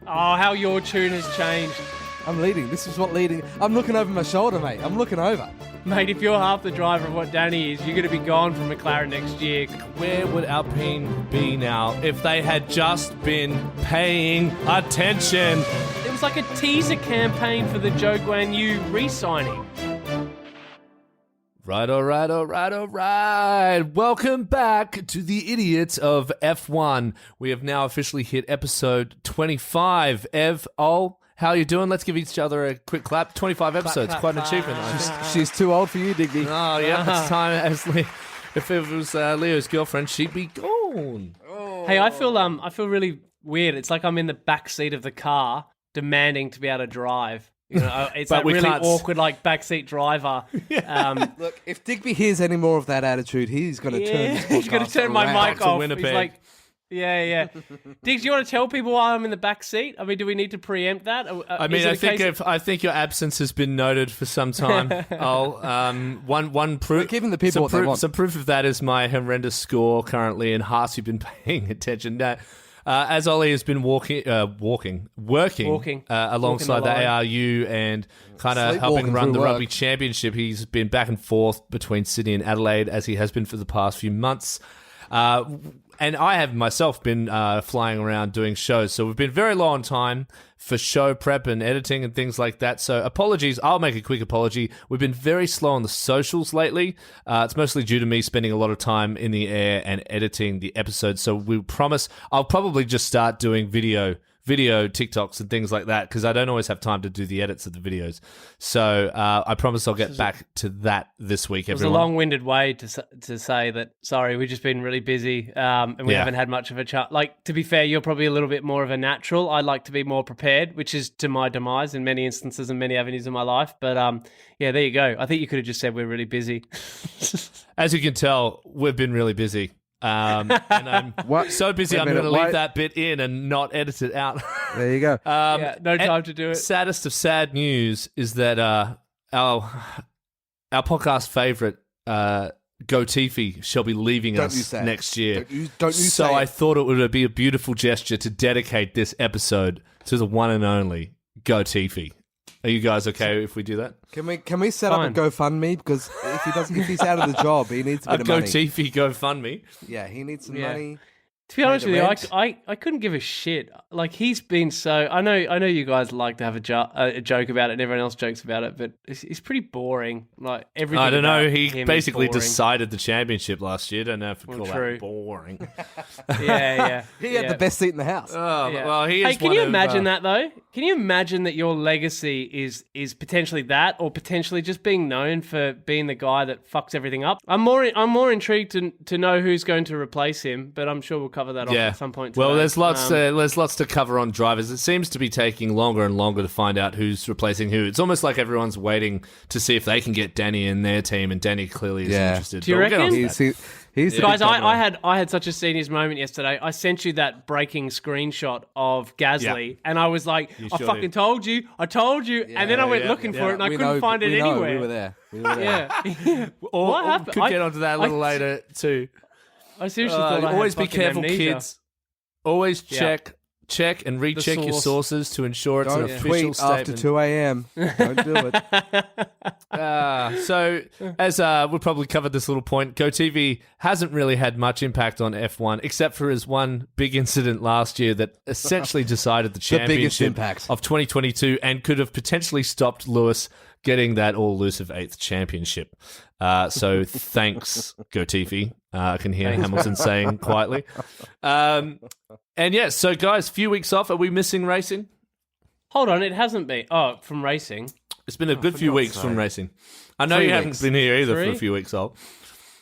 Oh, how your tune has changed. I'm leading. This is what leading. I'm looking over my shoulder, mate. I'm looking over. Mate, if you're half the driver of what Danny is, you're going to be gone from McLaren next year. Where would Alpine be now if they had just been paying attention? It was like a teaser campaign for the Zhou Guan Yu re-signing. Right, all right. Welcome back to the idiots of F1. We have now officially hit episode 25. Ev, how you doing? Let's give each other a quick clap. 25 episodes, clap, quite an clap. achievement. I think. She's too old for you, Digby. Oh, yeah, it's time. If it was Leo's girlfriend, she'd be gone. Hey, I feel really weird. It's like I'm in the back seat of the car demanding to be able to drive. You know, it's But that we really can't awkward, like backseat driver. Look, if Digby hears any more of that attitude, he's going to turn this podcast he's going to turn my around. mic to off. Winnipeg. He's like, yeah. Diggs, do you want to tell people why I'm in the back seat? I mean, do we need to preempt that? I mean, I think your absence has been noted for some time. One proof. We're giving the people what they want. Some proof of that is my horrendous score currently in Hearts. You've been paying attention. As Oli has been working alongside the ARU and kind of helping run the rugby championship. He's been back and forth between Sydney and Adelaide as he has been for the past few months. And I have myself been flying around doing shows, so we've been very low on time for show prep and editing and things like that. So apologies. I'll make a quick apology. We've been very slow on the socials lately. It's mostly due to me spending a lot of time in the air and editing the episodes. So we promise I'll probably just start doing video TikToks and things like that because I don't always have time to do the edits of the videos. So I promise I'll get back to that this week, everyone. It was a long-winded way to say that, sorry, we've just been really busy and we haven't had much of a chance. Like, to be fair, you're probably a little bit more of a natural. I like to be more prepared, which is to my demise in many instances and many avenues of my life. But yeah, there you go. I think you could have just said we're really busy. As you can tell, we've been really busy. And I'm so busy, I'm going to leave that bit in and not edit it out. There you go. No time to do it. Saddest of sad news is that our podcast favourite, Gotifi, shall be leaving us next year. So I thought it would be a beautiful gesture to dedicate this episode to the one and only Gotifi. Are you guys okay if we do that? Can we set up a GoFundMe? Because if he's out of the job, he needs a bit of money. Gotifi GoFundMe. Yeah, he needs some money. To be honest with you, I couldn't give a shit. Like, he's been so... I know you guys like to have a joke about it and everyone else jokes about it, but he's pretty boring. Like, everything. I don't know. He basically decided the championship last year. Don't know if we call that boring. Yeah. He had the best seat in the house. Oh, yeah. Well, he is. Hey, can you imagine that, though? Can you imagine that your legacy is potentially that, or potentially just being known for being the guy that fucks everything up? I'm more intrigued to know who's going to replace him, but I'm sure we'll cover that off at some point today. Well, there's lots to cover on drivers. It seems to be taking longer and longer to find out who's replacing who. It's almost like everyone's waiting to see if they can get Danny in their team, and Danny clearly is interested. Do you reckon? Guys, I had such a seniors moment yesterday. I sent you that breaking screenshot of Gasly, and I was like, I fucking told you. And then I went looking for it, and I couldn't find it anywhere. We were there. Yeah. What happened? Could get onto that a little later, too. I seriously thought I always had be careful, amnesia. Kids. Always check and recheck your sources to ensure it's an official statement. After 2 a.m. Don't do it. So, as we probably covered this little point, GoTV hasn't really had much impact on F1, except for his one big incident last year that essentially decided the championship of 2022 and could have potentially stopped Lewis getting that all-elusive 8th championship. So thanks, GoTV. I can hear Hamilton saying quietly. And yeah, so guys, few weeks off. Are we missing racing? Hold on, it hasn't been. Oh, from racing? It's been a good few weeks from racing. I know you haven't been here either for a few weeks old.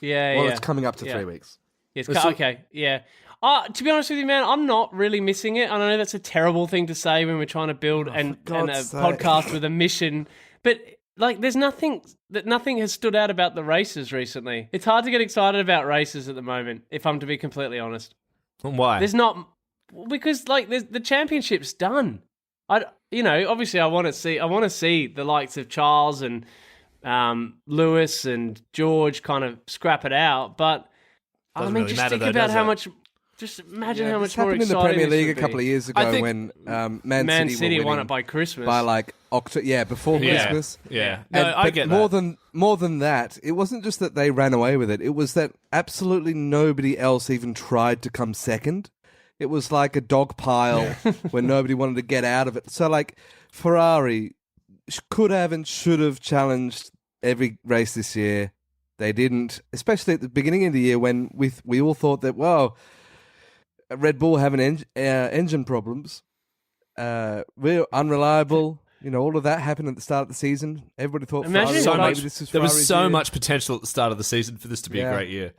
Yeah, Well, it's coming up to 3 weeks. Okay, yeah. To be honest with you, man, I'm not really missing it. I know that's a terrible thing to say when we're trying to build a podcast with a mission, but like, there's nothing has stood out about the races recently. It's hard to get excited about races at the moment, if I'm to be completely honest. Why? There's not, because like the championship's done. Obviously I want to see the likes of Charles and Lewis and George kind of scrap it out, but Doesn't really matter, think about how much. Just imagine how much this more happened in the exciting Premier this League would a couple be. of years ago when Man City were won it winning by Christmas. by like before Christmas. Yeah. No, And, I but get more that. more than that, it wasn't just that they ran away with it. It was that absolutely nobody else even tried to come second. It was like a dog pile where nobody wanted to get out of it. So like Ferrari could have and should have challenged every race this year. They didn't, especially at the beginning of the year when we all thought that, well, Red Bull having engine problems, we're unreliable. You know, all of that happened at the start of the season. Everybody thought Imagine Ferrari, so this is There was Ferrari's so year. much potential at the start of the season for this to be a great year.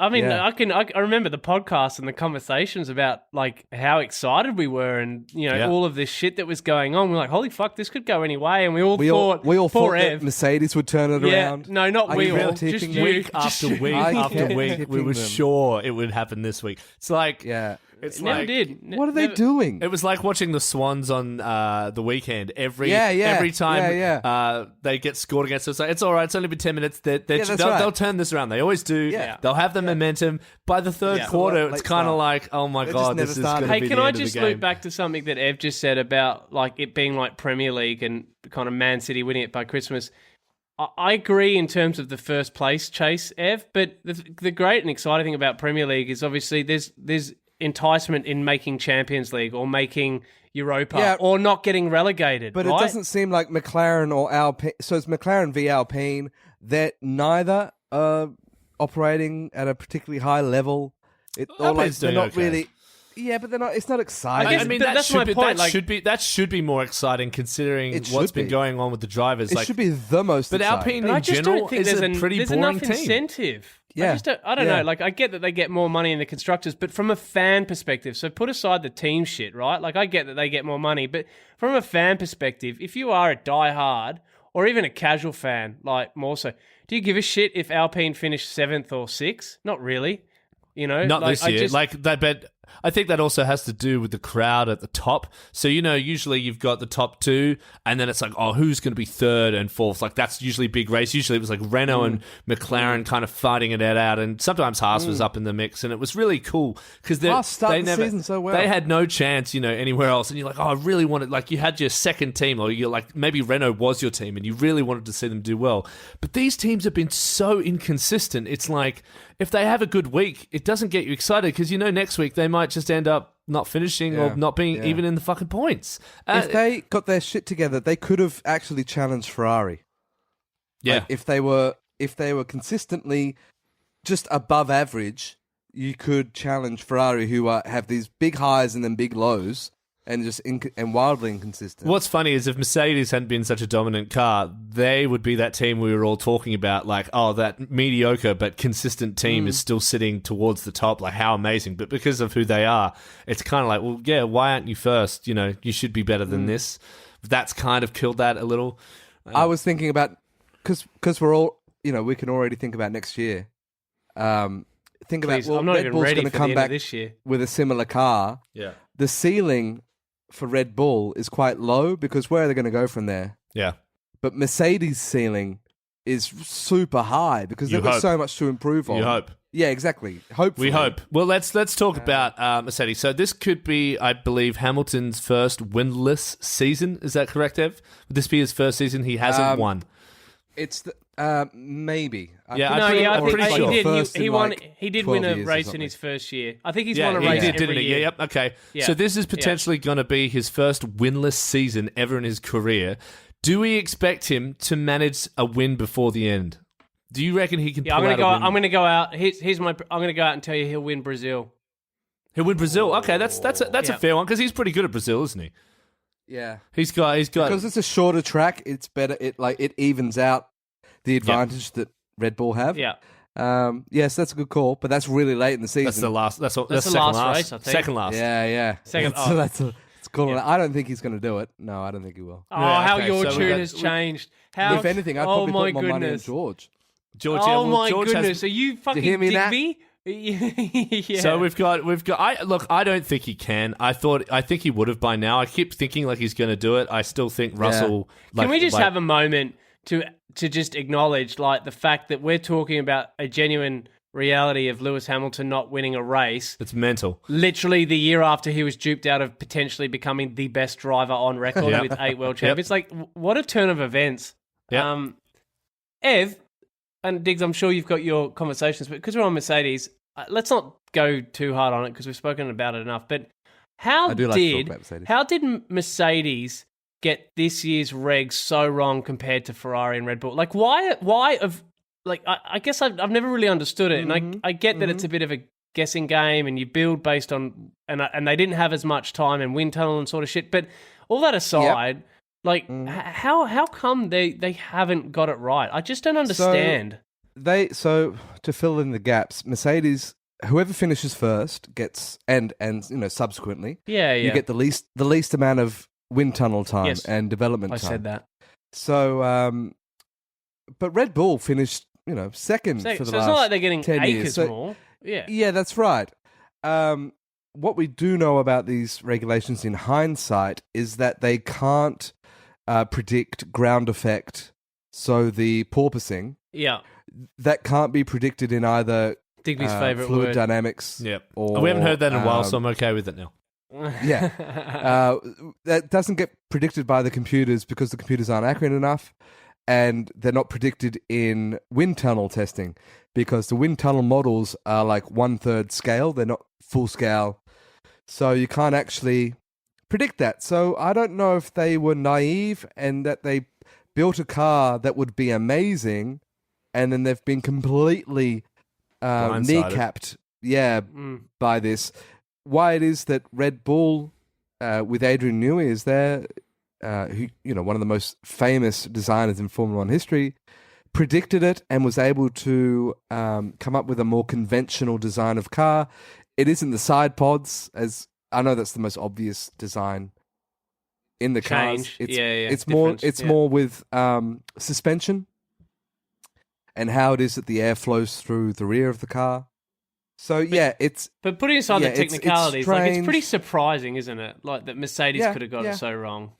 I mean, Yeah. I remember the podcast and the conversations about like how excited we were, and all of this shit that was going on. We're like, holy fuck, this could go any way, and we all thought thought Ev. that Mercedes would turn it around. No, not Are we you all. really Just tipping you. them? Week after week I after kept week, we tipping were them. sure it would happen this week. It's like, It never did. What are they doing? It was like watching the Swans on the weekend. Every Yeah. time they get scored against us, it's all right. It's only been 10 minutes. that's right. They'll turn this around. They always do. Yeah. They'll have the momentum. By the third quarter, Late it's kind of start. like, oh my They god, just never this is started. going to Hey, be can the I end of just the game. loop back to something that Ev just said about like it being like Premier League and kind of Man City winning it by Christmas? I agree in terms of the first place chase, Ev, but the great and exciting thing about Premier League is obviously there's enticement in making Champions League or making Europa or not getting relegated. But right? it doesn't seem like McLaren or Alpine. So it's McLaren v Alpine. That neither are operating at a particularly high level. Alpine's They're doing not okay. really. Yeah, but they're not. It's not exciting. guess- I mean, but that's my point, like- that should be more exciting considering It what's should been be. going on with the drivers. it should be the most. But exciting. Alpine But I in just general don't think is a pretty there's boring enough team. incentive. Yeah. I don't Yeah. know. Like, I get that they get more money in the constructors, but from a fan perspective, so put aside the team shit, right? Like, I get that they get more money, but from a fan perspective, if you are a diehard or even a casual fan, like more so, do you give a shit if Alpine finished 7th or 6th? Not really. Not like, this year. But I think that also has to do with the crowd at the top. So, usually you've got the top two, and then it's like, oh, who's going to be third and fourth? Like, that's usually a big race. Usually it was like Renault and McLaren kind of fighting it out, and sometimes Haas was up in the mix, and it was really cool because Haas started the season so well. They had no chance, anywhere else, and you're like, oh, I really wanted, like, you had your second team, or you're like, maybe Renault was your team, and you really wanted to see them do well. But these teams have been so inconsistent. It's like, if they have a good week, it doesn't get you excited because next week they might just end up not finishing or not being even in the fucking points. If they got their shit together, they could have actually challenged Ferrari. Yeah. Like, if they were consistently just above average, you could challenge Ferrari, who have these big highs and then big lows, and just and wildly inconsistent. What's funny is if Mercedes hadn't been such a dominant car, they would be that team we were all talking about, like, oh, that mediocre but consistent team is still sitting towards the top, like, how amazing. But because of who they are, it's kind of like, well, yeah, why aren't you first? You should be better than this. That's kind of killed that a little. I was thinking about, because we're all, we can already think about next year. Think Please, about, well, I'm not Red even Bull's ready going to for the come end of back this year. with a similar car. Yeah. The ceiling for Red Bull is quite low because where are they going to go from there? Yeah. But Mercedes' ceiling is super high because they've You got hope. so much to improve on. You hope. Yeah, exactly. Hopefully. We hope. Well, let's talk about Mercedes. So this could be, I believe, Hamilton's first winless season. Is that correct, Ev? Would this be his first season? He hasn't won. It's maybe. Yeah, No, I'm I think pretty sure. he did. First He in, won. like, He did 12 win a years or race in something. his first year. I think he's Yeah, won a he race did, every didn't he? year. Yeah, yep. Okay. Yeah. So this is potentially going to be his first winless season ever in his career. Do we expect him to manage a win before the end? Do you reckon he can Yeah, pull out a win? I'm gonna go out. Here's my. I'm gonna go out and tell you he'll win Brazil. He'll win Brazil. Okay, that's a fair one because he's pretty good at Brazil, isn't he? Yeah. He's got Because it's a shorter track, it's better. It evens out the advantage that Red Bull have. Yeah. Yes, that's a good call, but that's really late in the season. that's the last. That's the second last race, I think. Second last. Yeah. Second- So oh. it's cool. I don't think he's going to do it. No, I don't think he will. Oh, Yeah, how okay, your so we tune got- has changed. How? If anything, I'd oh probably my put my money on goodness. George. George, Oh yeah, well, my George has- goodness! Are you fucking hear me, Nat? Digby? Yeah. So we've got. I don't think he can. I think he would have by now. I keep thinking like he's going to do it. I still think Russell. Can we just have a moment to just acknowledge like the fact that we're talking about a genuine reality of Lewis Hamilton not winning a race. It's mental. Literally the year after he was duped out of potentially becoming the best driver on record with 8 world champions. Like, what a turn of events. Yep. Ev, and Digz, I'm sure you've got your conversations, but because we're on Mercedes, let's not go too hard on it because we've spoken about it enough. But how did Mercedes get this year's regs so wrong compared to Ferrari and Red Bull? Like, I guess I've never really understood it, and I get that it's a bit of a guessing game, and you build based on, and they didn't have as much time and wind tunnel and sort of shit. But all that aside, how come they haven't got it right? I just don't understand. So to fill in the gaps, Mercedes, whoever finishes first gets and subsequently, you get the least amount of wind tunnel time and development time. I said that. So, but Red Bull finished, second for the last 10 years. So it's not like they're getting acres more. Yeah, that's right. What we do know about these regulations in hindsight is that they can't predict ground effect. So the porpoising, that can't be predicted in either Digby's favorite fluid word. dynamics. Yep. Or, we haven't heard that in a while, so I'm okay with it now. That doesn't get predicted by the computers because the computers aren't accurate enough. And they're not predicted in wind tunnel testing because the wind tunnel models are like 1/3 scale. They're not full scale. So you can't actually predict that. So I don't know if they were naive and that they built a car that would be amazing and then they've been completely kneecapped by this. Why it is that Red Bull with Adrian Newey is there, who, one of the most famous designers in Formula One history, predicted it and was able to come up with a more conventional design of car. It isn't the side pods, as I know that's the most obvious design in the cars. It's more with suspension and how it is that the air flows through the rear of the car. So But putting aside the technicalities, it's pretty surprising, isn't it? Like that Mercedes could have got it so wrong.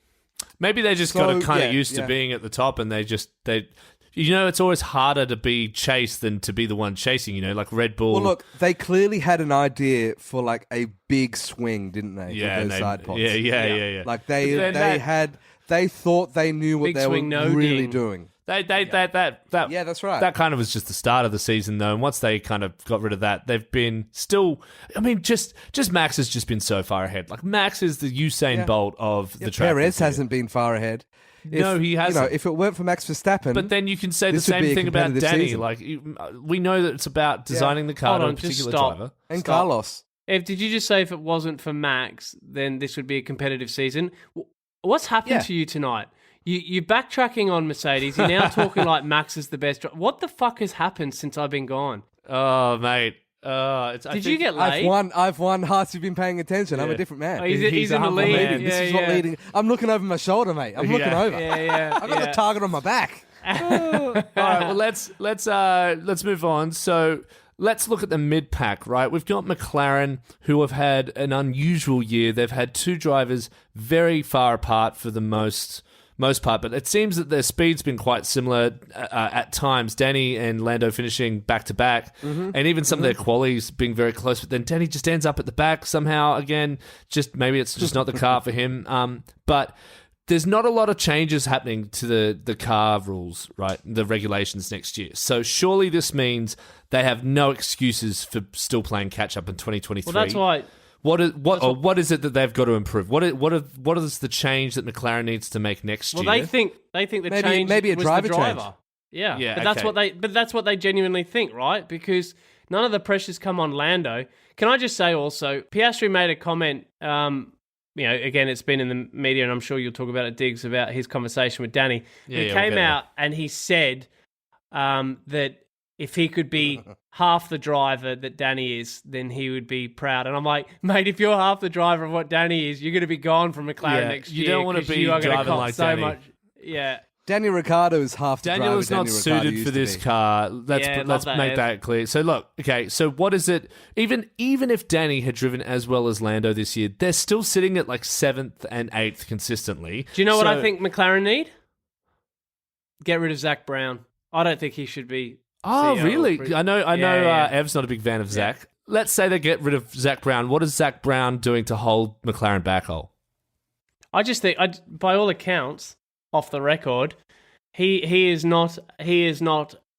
Maybe they just got kind of used to being at the top, and it's always harder to be chased than to be the one chasing. Like Red Bull. Well, look, they clearly had an idea for like a big swing, didn't they? Yeah, with those side pods. Yeah. Like they thought they knew what they were really doing. That's right. That kind of was just the start of the season, though. And once they kind of got rid of that, they've been still. I mean, just Max has just been so far ahead. Like Max is the Usain Bolt of the track. Perez hasn't been far ahead. No, he hasn't. If it weren't for Max Verstappen, but then you can say the same thing about Danny. Season. Like we know that it's about designing the car to a particular driver. And Carlos. Ev, did you just say if it wasn't for Max, then this would be a competitive season? What's happened to you tonight? You're backtracking on Mercedes. You're now talking like Max is the best. What the fuck has happened since I've been gone? Oh, mate. Did you get laid? I've won hearts. You've been paying attention. I'm a different man. Oh, he's in the lead. This is what leading. I'm looking over my shoulder, mate. I'm looking over. I've got the target on my back. All right. Well, let's move on. So let's look at the mid pack. Right, we've got McLaren, who have had an unusual year. They've had two drivers very far apart for the most part, but it seems that their speed's been quite similar at times. Danny and Lando finishing back-to-back, and even some of their qualies being very close, but then Danny just ends up at the back somehow again. Just maybe it's just not the car for him. But there's not a lot of changes happening to the car rules, right? The regulations next year. So surely this means they have no excuses for still playing catch-up in 2023. Well, that's why... What is it that they've got to improve? What is the change that McLaren needs to make next year? Well, they think the change maybe a was driver the driver. change. Yeah, but that's what they genuinely think, right? Because none of the pressure's come on Lando. Can I just say also, Piastri made a comment. Again, it's been in the media, and I'm sure you'll talk about it, Digz, about his conversation with Danny. He came out and he said that if he could be half the driver that Danny is, then he would be proud. And I'm like, mate, if you're half the driver of what Danny is, you're going to be gone from McLaren next year. You don't want to be driving like so Danny. Much. Yeah. Danny Ricciardo is half the Daniel driver. is not suited for this car. Let's make that clear. So look, okay, so what is it? Even if Danny had driven as well as Lando this year, they're still sitting at like 7th and 8th consistently. Do you know what I think McLaren need? Get rid of Zach Brown. I don't think he should be Oh, CEO. really? I know. Yeah. Ev's not a big fan of Zach. Let's say they get rid of Zach Brown. What is Zach Brown doing to hold McLaren back? I just think, by all accounts, off the record, he is not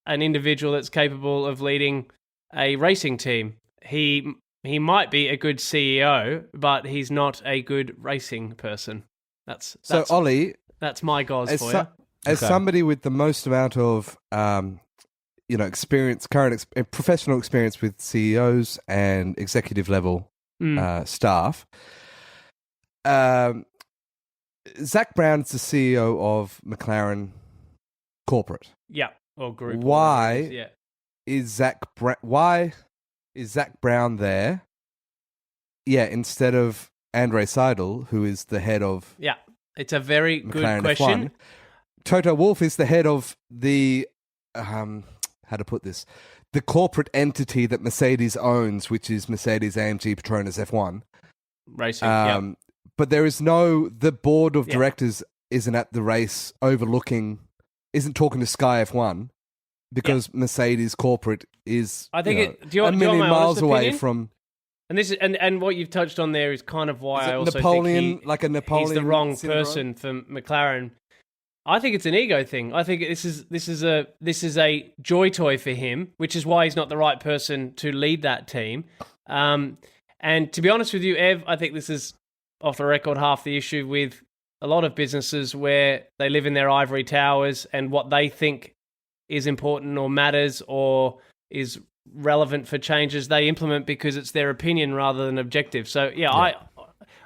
an individual that's capable of leading a racing team. He might be a good CEO, but he's not a good racing person. That's Ollie, that's my goals for you. As somebody with the most amount of experience, professional experience with CEOs and executive level staff, Zach Brown's the CEO of McLaren Corporate. Yeah, or group. Why is Zach Brown there? Yeah, instead of Andre Seidel, who is the head of it's a very McLaren good question. F1. Toto Wolff is the head of the how to put this, the corporate entity that Mercedes owns, which is Mercedes-AMG Petronas F1 Racing. But there is the board of directors isn't at the race isn't talking to Sky F1 because Mercedes corporate is I think a million miles away from. And this is and what you've touched on there is kind of why I also think he's the wrong syndrome? person for McLaren. I think it's an ego thing. I think this is a joy toy for him, which is why he's not the right person to lead that team. And to be honest with you, Ev, I think this is off the record half the issue with a lot of businesses where they live in their ivory towers and what they think is important or matters or is relevant for changes they implement because it's their opinion rather than objective. So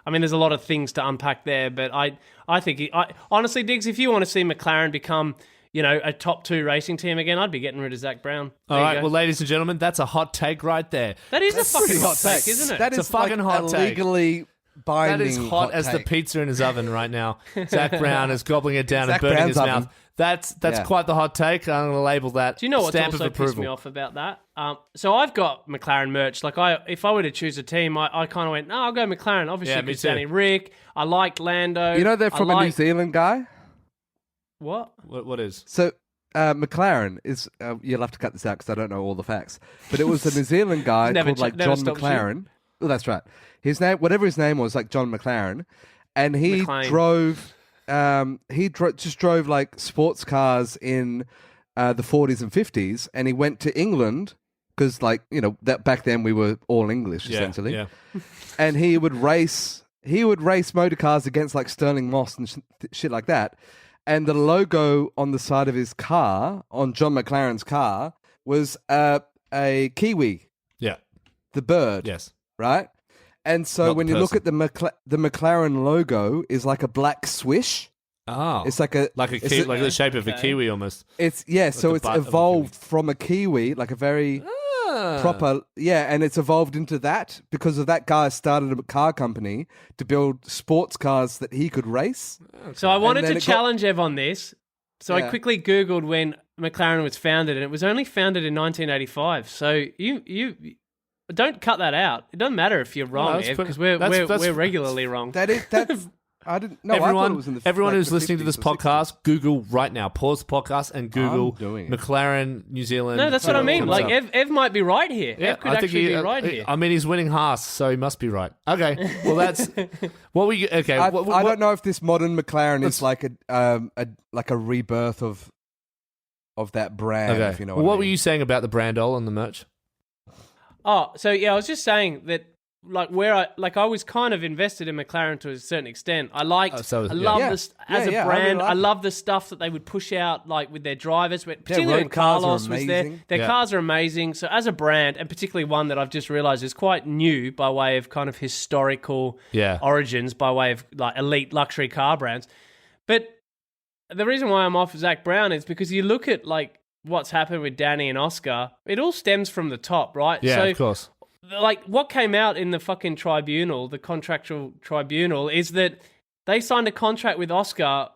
I mean, there's a lot of things to unpack there, but I think honestly, Diggs, if you want to see McLaren become a top 2 racing team again, I'd be getting rid of Zach Brown. All right, well, ladies and gentlemen, that's a hot take right there. That is a fucking hot take, isn't it? That is a fucking hot take. Legally binding. That is hot as the pizza in his oven right now. Zach Brown is gobbling it down and burning Brown's his oven. mouth. That's quite the hot take. I'm going to label that. Do you know what's stamp also of pissed approval. me off about that? So I've got McLaren merch. Like if I were to choose a team, I kind of went, no, I'll go McLaren. Obviously, because Danny Rick. I like Lando. You know they're from a New Zealand guy. What? What is? So McLaren is. You'll have to cut this out because I don't know all the facts. But it was a New Zealand guy called John McLaren. Oh, that's right. His name, whatever his name was, like John McLaren, and he drove. Just drove like sports cars in the 40s and 50s, and he went to England because, that back then we were all English essentially. Yeah. And he would race motor cars against like Sterling Moss and shit like that. And the logo on the side of his car, on John McLaren's car, was a kiwi. Yeah, the bird. Yes, right. And so when you look at the McLaren logo is like a black swish. Oh, it's like the shape of a kiwi almost. It's so it's evolved from a kiwi, like a very proper and it's evolved into that because of that guy started a car company to build sports cars that he could race. Okay. So I wanted to challenge Ev on this. So I quickly Googled when McLaren was founded, and it was only founded in 1985. So you don't cut that out. It doesn't matter if you're wrong, Ev, because we're regularly wrong. That's I didn't know. Everyone, I thought it was in the everyone who's listening to this podcast, Google right now. Pause the podcast and Google McLaren New Zealand. No, that's what I mean. Like Ev might be right here. Yeah, Ev could actually be right here. I mean, he's winning Haas, so he must be right. Okay, well that's what we. Okay, I don't know if this modern McLaren is like a rebirth of that brand. Okay, if you know what I mean. were you saying about the brandol and the merch? Oh, so I was just saying that. I was kind of invested in McLaren to a certain extent. I liked, as a brand. I love the stuff that they would push out, like with their drivers, particularly when Carlos was there. Their cars are amazing. So as a brand, and particularly one that I've just realised is quite new by way of kind of historical origins, by way of like elite luxury car brands. But the reason why I'm off Zach Brown is because you look at like what's happened with Danny and Oscar. It all stems from the top, right? Yeah, of course. Like, what came out in the fucking tribunal, the contractual tribunal, is that they signed a contract with Oscar,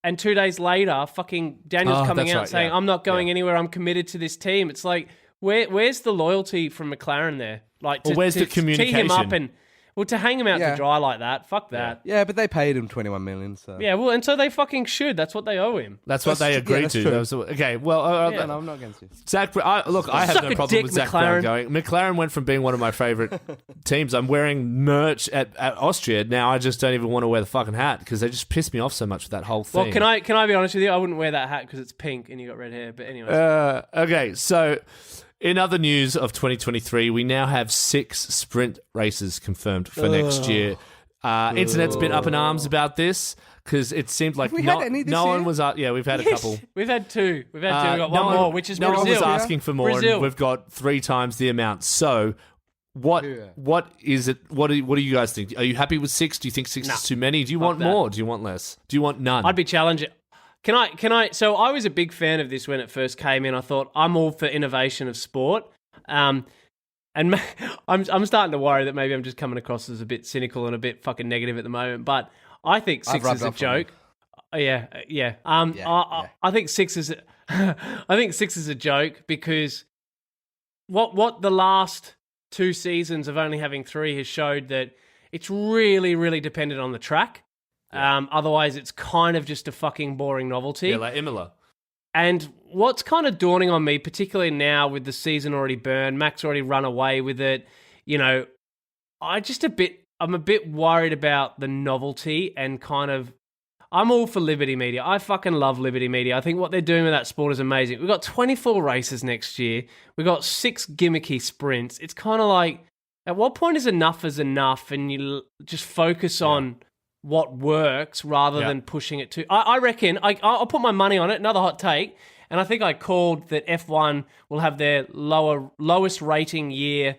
and 2 days later, fucking Daniel's coming out saying, I'm not going anywhere, I'm committed to this team. It's like, where's the loyalty from McLaren there? Like, where's the communication? Tee him up and... Well, to hang him out to dry like that, fuck that. Yeah, but they paid him 21 million. So yeah, well, and so they fucking should. That's what they owe him. That's what they agreed to. Okay, well, no, I'm not against you. Zach, I have no problem with Zach Brown McLaren. going. McLaren went from being one of my favorite teams. I'm wearing merch at Austria now. I just don't even want to wear the fucking hat because they just pissed me off so much with that whole thing. Well, can I be honest with you? I wouldn't wear that hat because it's pink and you got red hair. But anyway. Okay, so in other news of 2023, we now have 6 sprint races confirmed for next year. Internet's been up in arms about this because it seemed like no one was. Yeah, we've had a couple. We've had 2. We've got one more, which is no Brazil. one was asking for more, and we've got 3 times the amount. So, what is it? What do you guys think? Are you happy with 6? Do you think 6 is too many? Do you want more? Do you want less? Do you want none? I'd be challenging. Can I? So I was a big fan of this when it first came in. I thought I'm all for innovation of sport. And I'm starting to worry that maybe I'm just coming across as a bit cynical and a bit fucking negative at the moment. But I think 6 is a joke. Yeah. I think 6 is. I think 6 is a joke because what the last 2 seasons of only having 3 has showed that it's really, really dependent on the track. Otherwise, it's kind of just a fucking boring novelty. Yeah, like Imola. And what's kind of dawning on me, particularly now with the season already burned, Max already run away with it, I'm a bit worried about the novelty and kind of, I'm all for Liberty Media. I fucking love Liberty Media. I think what they're doing with that sport is amazing. We've got 24 races next year. We've got 6 gimmicky sprints. It's kind of like, at what point is enough and you just focus on what works rather than pushing it to... I reckon, I'll put my money on it, another hot take, and I think I called that F1 will have their lowest rating year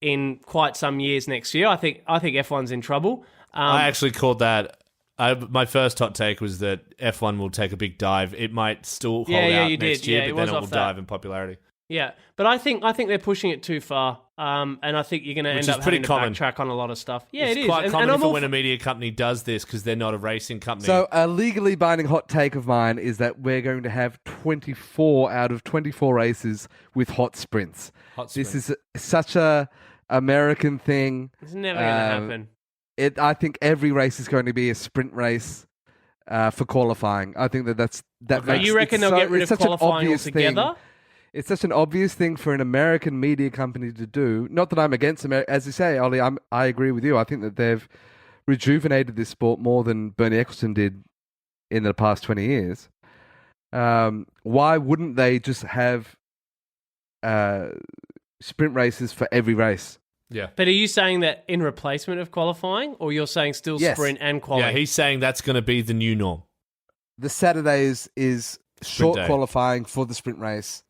in quite some years next year. I think F1's in trouble. I actually called that... my first hot take was that F1 will take a big dive. It might still hold out next year, but then it will dive in popularity. Yeah, but I think they're pushing it too far, and I think you're going to end up having to backtrack on a lot of stuff. Yeah, it's quite common for when a media company does this because they're not a racing company. So a legally binding hot take of mine is that we're going to have 24 out of 24 races with hot sprints. This is such a American thing. It's never going to happen. I think every race is going to be a sprint race for qualifying. I think that's... You reckon they'll get rid of qualifying altogether? It's such an obvious thing for an American media company to do. Not that I'm against America. As you say, Ollie, I agree with you. I think that they've rejuvenated this sport more than Bernie Ecclestone did in the past 20 years. Why wouldn't they just have sprint races for every race? Yeah. But are you saying that in replacement of qualifying, or you're saying still sprint and qualifying? Yeah, he's saying that's going to be the new norm. The Saturdays is short qualifying for the sprint race.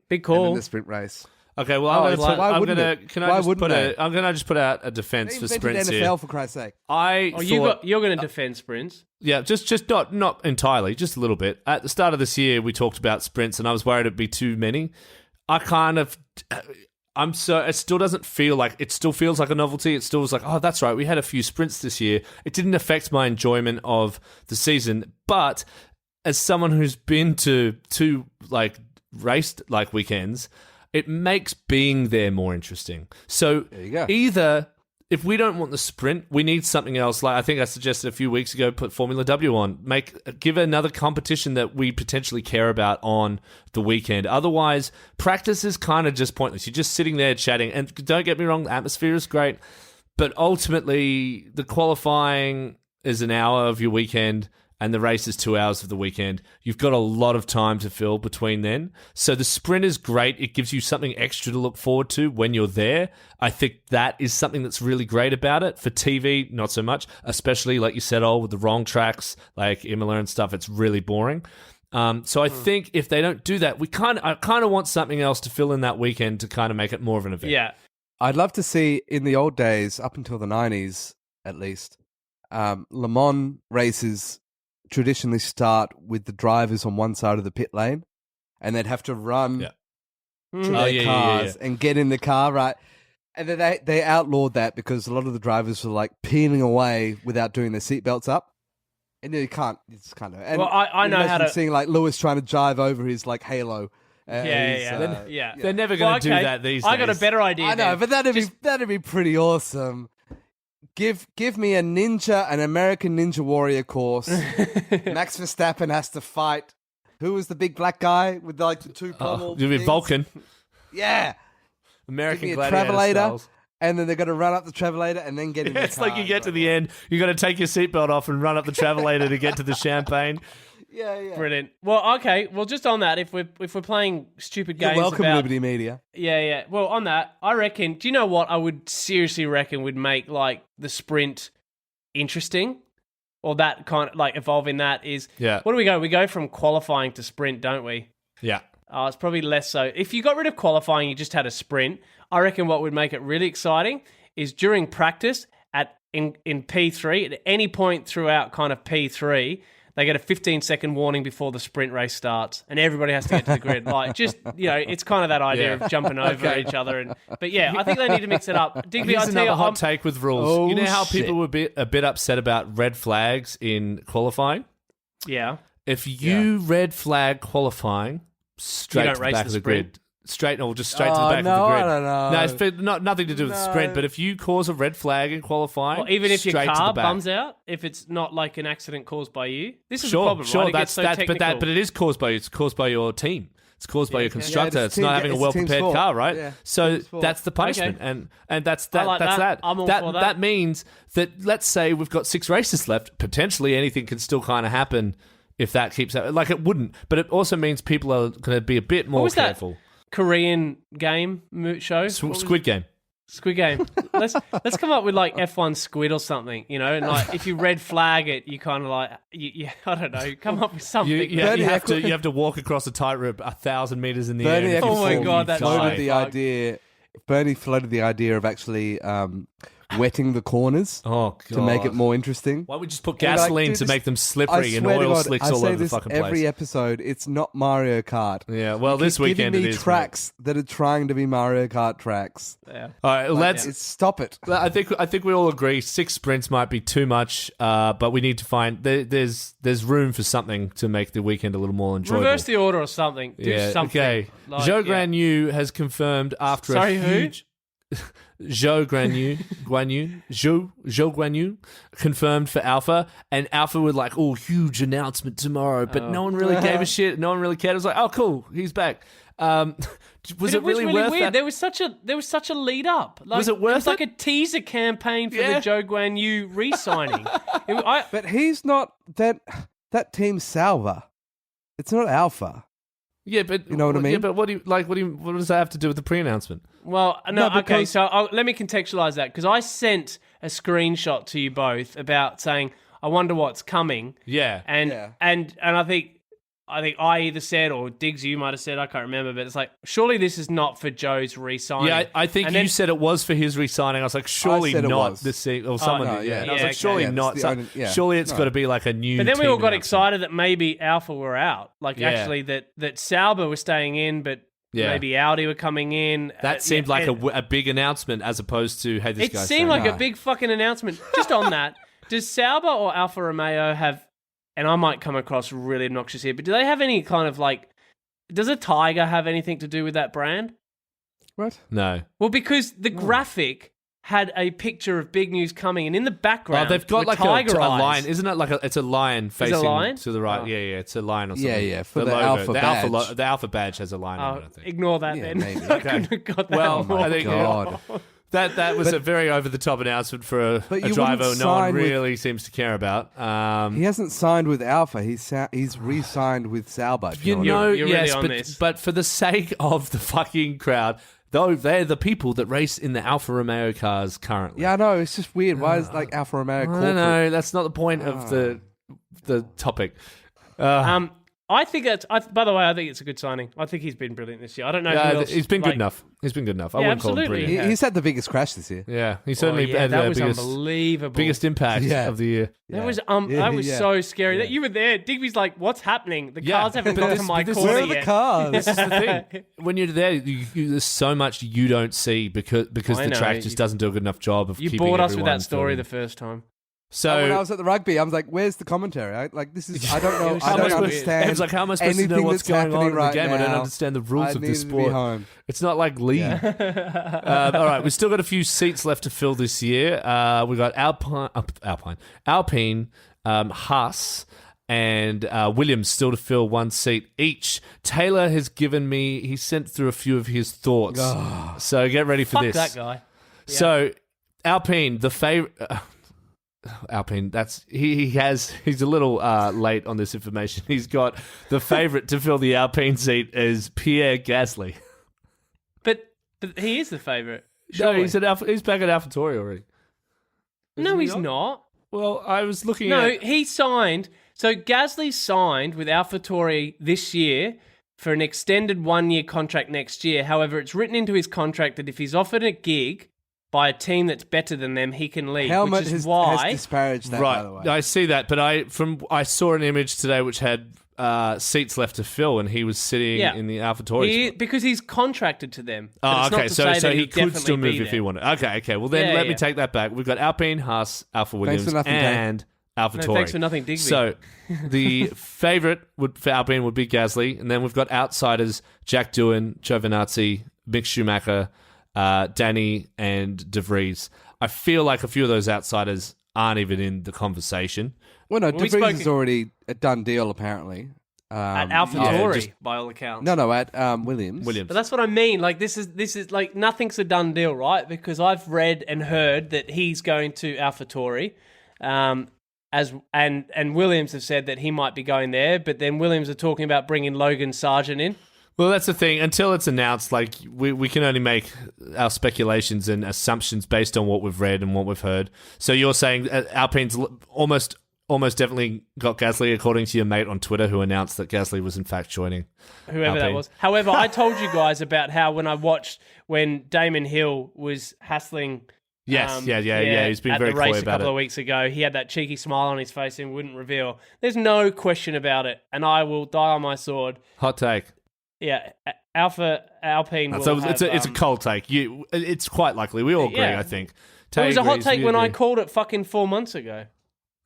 Big call. And then the sprint race. Okay, well, I'm going to just put out a defense for sprints NFL, here. For Christ's sake. You're going to defend sprints? Yeah, just not entirely, just a little bit. At the start of this year, we talked about sprints, and I was worried it'd be too many. It still doesn't feel like, it still feels like a novelty. It still was like, oh, that's right, we had a few sprints this year. It didn't affect my enjoyment of the season, but as someone who's been to 2 raced weekends, it makes being there more interesting. So there you go. Either if we don't want the sprint, we need something else. Like I think I suggested a few weeks ago, put Formula W on, give another competition that we potentially care about on the weekend. Otherwise, practice is kind of just pointless. You're just sitting there chatting. And don't get me wrong, the atmosphere is great, but ultimately the qualifying is an hour of your weekend and the race is 2 hours of the weekend. You've got a lot of time to fill between then. So the sprint is great. It gives you something extra to look forward to when you're there. I think that is something that's really great about it. For TV, not so much, especially like you said, with the wrong tracks, like Imola and stuff, it's really boring. So I think if they don't do that, I kind of want something else to fill in that weekend to kind of make it more of an event. Yeah. I'd love to see, in the old days, up until the 90s at least, Le Mans races traditionally start with the drivers on one side of the pit lane, and they'd have to run to their cars and get in the car, right? And then they outlawed that because a lot of the drivers were peeling away without doing their seatbelts up. And you can't, it's kind of... And well, I know how to... seeing Lewis trying to drive over his Halo. They're never going to do that these days. I got a better idea. I know, but that'd be pretty awesome. Give me an American Ninja Warrior course. Max Verstappen has to fight. Who was the big black guy with like the two pommel? You'll be Vulcan. Yeah. American Give me a Gladiator Travelator, styles. and then they're going to run up the Travelator and then get in the It's car. like you get to the end, you got to take your seatbelt off and run up the Travelator to get to the champagne. Yeah. Brilliant. Well, okay. Well, just on that, if we're playing stupid games, You're welcome, about, Liberty Media. Yeah. Well, on that, I reckon. Do you know what I would seriously reckon would make like the sprint interesting, or that kind of like evolving that is. Yeah. What do we go? We go from qualifying to sprint, don't we? Yeah. It's probably less so. If you got rid of qualifying, you just had a sprint. I reckon what would make it really exciting is during practice in P3 at any point throughout kind of P3. They get a 15-second warning before the sprint race starts, and everybody has to get to the grid. Like, just, it's kind of that idea of jumping over each other. But yeah, I think they need to mix it up. Digby, Here's I tell another you, hot take with rules. Oh, you know how shit. people were a bit upset about red flags in qualifying? Yeah. If you red flag qualifying, straight don't to the race back the of the sprint? grid. Straight to the back no, of the grid. I don't know. No, it's nothing to do with the sprint, but if you cause a red flag in qualifying, Or even if your straight to car the back. bums out, if it's not like an accident caused by you. This is the Sure, problem, right? It gets so technical. but it is caused by you. It's caused by your team. It's caused by your constructor. Yeah, it's not having a it's well team's prepared fault. car, right? Yeah, So team's fault. that's the punishment, and that's that. I like that's that. that. I'm all for that. That means that let's say we've got 6 races left. Potentially anything can still kind of happen if that keeps like it wouldn't. But it also means people are going to be a bit more was that? careful. Korean game show? Squid Game. Squid Game. Let's come up with like F1 Squid or something, and like if you red flag it, you kind of like I don't know, come up with something. You have to walk across a tightrope 1,000 meters in the Bernie air. Oh my Ecclestone God, that's floated so the fucked. idea. Bernie floated the idea of actually wetting the corners Oh, God. to make it more interesting. Why don't we just put And, like, gasoline dude, to this- make them I slippery and swear to oil God, slicks I all say over the this fucking every place? episode. It's not Mario Kart. Yeah, well, You this keep weekend giving it me is. tracks that are trying to be Mario Kart tracks. Yeah. All right, let's. Stop it. I think we all agree 6 sprints might be too much, but we need to find there's room for something to make the weekend a little more enjoyable. Reverse the order or something. Do something. Okay. Like, Zhou Guanyu has confirmed after Sorry, a who? huge. Zhou Guanyu confirmed for Alpha, and Alpha were like, "Oh, huge announcement tomorrow," but no one really gave a shit. No one really cared. It was like, "Oh, cool, he's back." Was it really worth weird. that? There was such a lead up. Like, Was it worth it was like it? a teaser campaign for Yeah. the Zhou Guanyu re-signing. But he's not that team Salva. It's not Alpha. Yeah, but You know what I mean? Yeah, but what does that have to do with the pre-announcement? Well, No, okay, because- so let me contextualize that, because I sent a screenshot to you both about saying, I wonder what's coming. Yeah. And Yeah. and I think I either said, or Diggs, you might have said, I can't remember, but it's like, surely this is not for Joe's re-signing. Yeah, I think And you then- said it was for his re-signing. I was like, surely said it not was. this thing. Or someone no, did, yeah. And I was Yeah, like, okay. surely Yeah, not. that's the only- yeah. Surely it's No. got to be like a new But then we all team got announcement. excited that maybe Alpha were out. Like, Yeah. actually, that Sauber was staying in, but Yeah. maybe Audi were coming in. That seemed like and a big announcement as opposed to, hey, this It guy's seemed saying- like a big fucking announcement. Just on that, does Sauber or Alfa Romeo have, and I might come across really obnoxious here, but do they have any kind of like, does a tiger have anything to do with that brand? What? No. Well, because the graphic had a picture of big news coming, and in the background, Oh, they've got were like tiger a eyes. lion. Isn't it like it's a lion facing lion? to the right? Oh. Yeah, it's a lion or something. Yeah, yeah, for the logo. Alpha badge. The Alpha badge has a lion on Oh, it, I think. ignore that Yeah, then. maybe. I couldn't have got that. Well, more. I think God. that was a very over-the-top announcement for But a you driver wouldn't no one sign with- really seems to care about. He hasn't signed with Alpha. He's re-signed with Sauber. if You know what I know, mean. You're really yes, on but, this. but for the sake of the fucking crowd, though they're the people that race in the Alfa Romeo cars currently. Yeah, I know. It's just weird. Why is like Alfa Romeo I corporate? don't know. That's not the point of the topic. I think that's. By the way, I think it's a good signing. I think he's been brilliant this year. I don't know. Yeah, who else, he's been good like- enough. He's been good enough. I Yeah, wouldn't call him absolutely. brilliant. Yeah. He's had the biggest crash this year. Yeah, he Oh, certainly yeah, had that the was biggest, unbelievable. biggest impact Yeah. of the year. That was Yeah, that was yeah. so scary. That you were there. Digby's like, "What's happening? The Yeah, cars haven't but got this- to my but this- corner Where are the yet." cars? This is the thing. When you're there, there's so much you don't see because I the know. track just doesn't do a good enough job of You keeping bored us with everyone that story filming. the first time. So when I was at the rugby, I was like, "Where's the commentary?" I don't know. I don't understand. It's like, how am I supposed to know what's going on in the game? I don't understand the rules of this sport. It's not like league. All right, we've still got a few seats left to fill this year. We've got Alpine, Haas, and Williams still to fill one seat each. Taylor has he sent through a few of his thoughts. So get ready for this. Fuck that guy. Yeah. So Alpine, the favorite. Alpine, he's a little late on this information. He's got the favourite to fill the Alpine seat is Pierre Gasly. But he is the favourite. No, he's back at AlphaTauri already. No, he's not. Well, I was looking No, he signed. So Gasly signed with AlphaTauri this year for an extended 1-year contract next year. However, it's written into his contract that if he's offered a gig by a team that's better than them, he can leave. Helmut which is has disparaged that, right. by the way. I see that, but I saw an image today which had seats left to fill, and he was sitting in the AlphaTauri spot. Because he's contracted to them. Oh, okay. So he could still move if he wanted. Okay. Well, then let me take that back. We've got Alpine, Haas, Alpha Williams, and AlphaTauri. No, thanks for nothing, Digby. So the favourite for Alpine would be Gasly, and then we've got outsiders: Jack Doohan, Giovinazzi, Mick Schumacher, Danny, and De Vries. I feel like a few of those outsiders aren't even in the conversation. Well, no, De Vries is already a done deal, apparently. At AlphaTauri, by all accounts. No, at Williams. Williams. But that's what I mean. Like this is like nothing's a done deal, right? Because I've read and heard that he's going to AlphaTauri, and Williams have said that he might be going there. But then Williams are talking about bringing Logan Sargent in. Well, that's the thing. Until it's announced, like we can only make our speculations and assumptions based on what we've read and what we've heard. So you're saying Alpine's almost definitely got Gasly, according to your mate on Twitter, who announced that Gasly was in fact joining. Whoever Alpine. that was. However, I told you guys about how when Damon Hill was hassling. Yes, yeah. He's been at very the race coy a about couple it. of weeks ago. He had that cheeky smile on his face and wouldn't reveal. There's no question about it, and I will die on my sword. Hot take. Yeah, Alpine. Will So have, it's a cold take. It's quite likely. We all agree, I think. It was a hot take when I agree. called it fucking 4 months ago.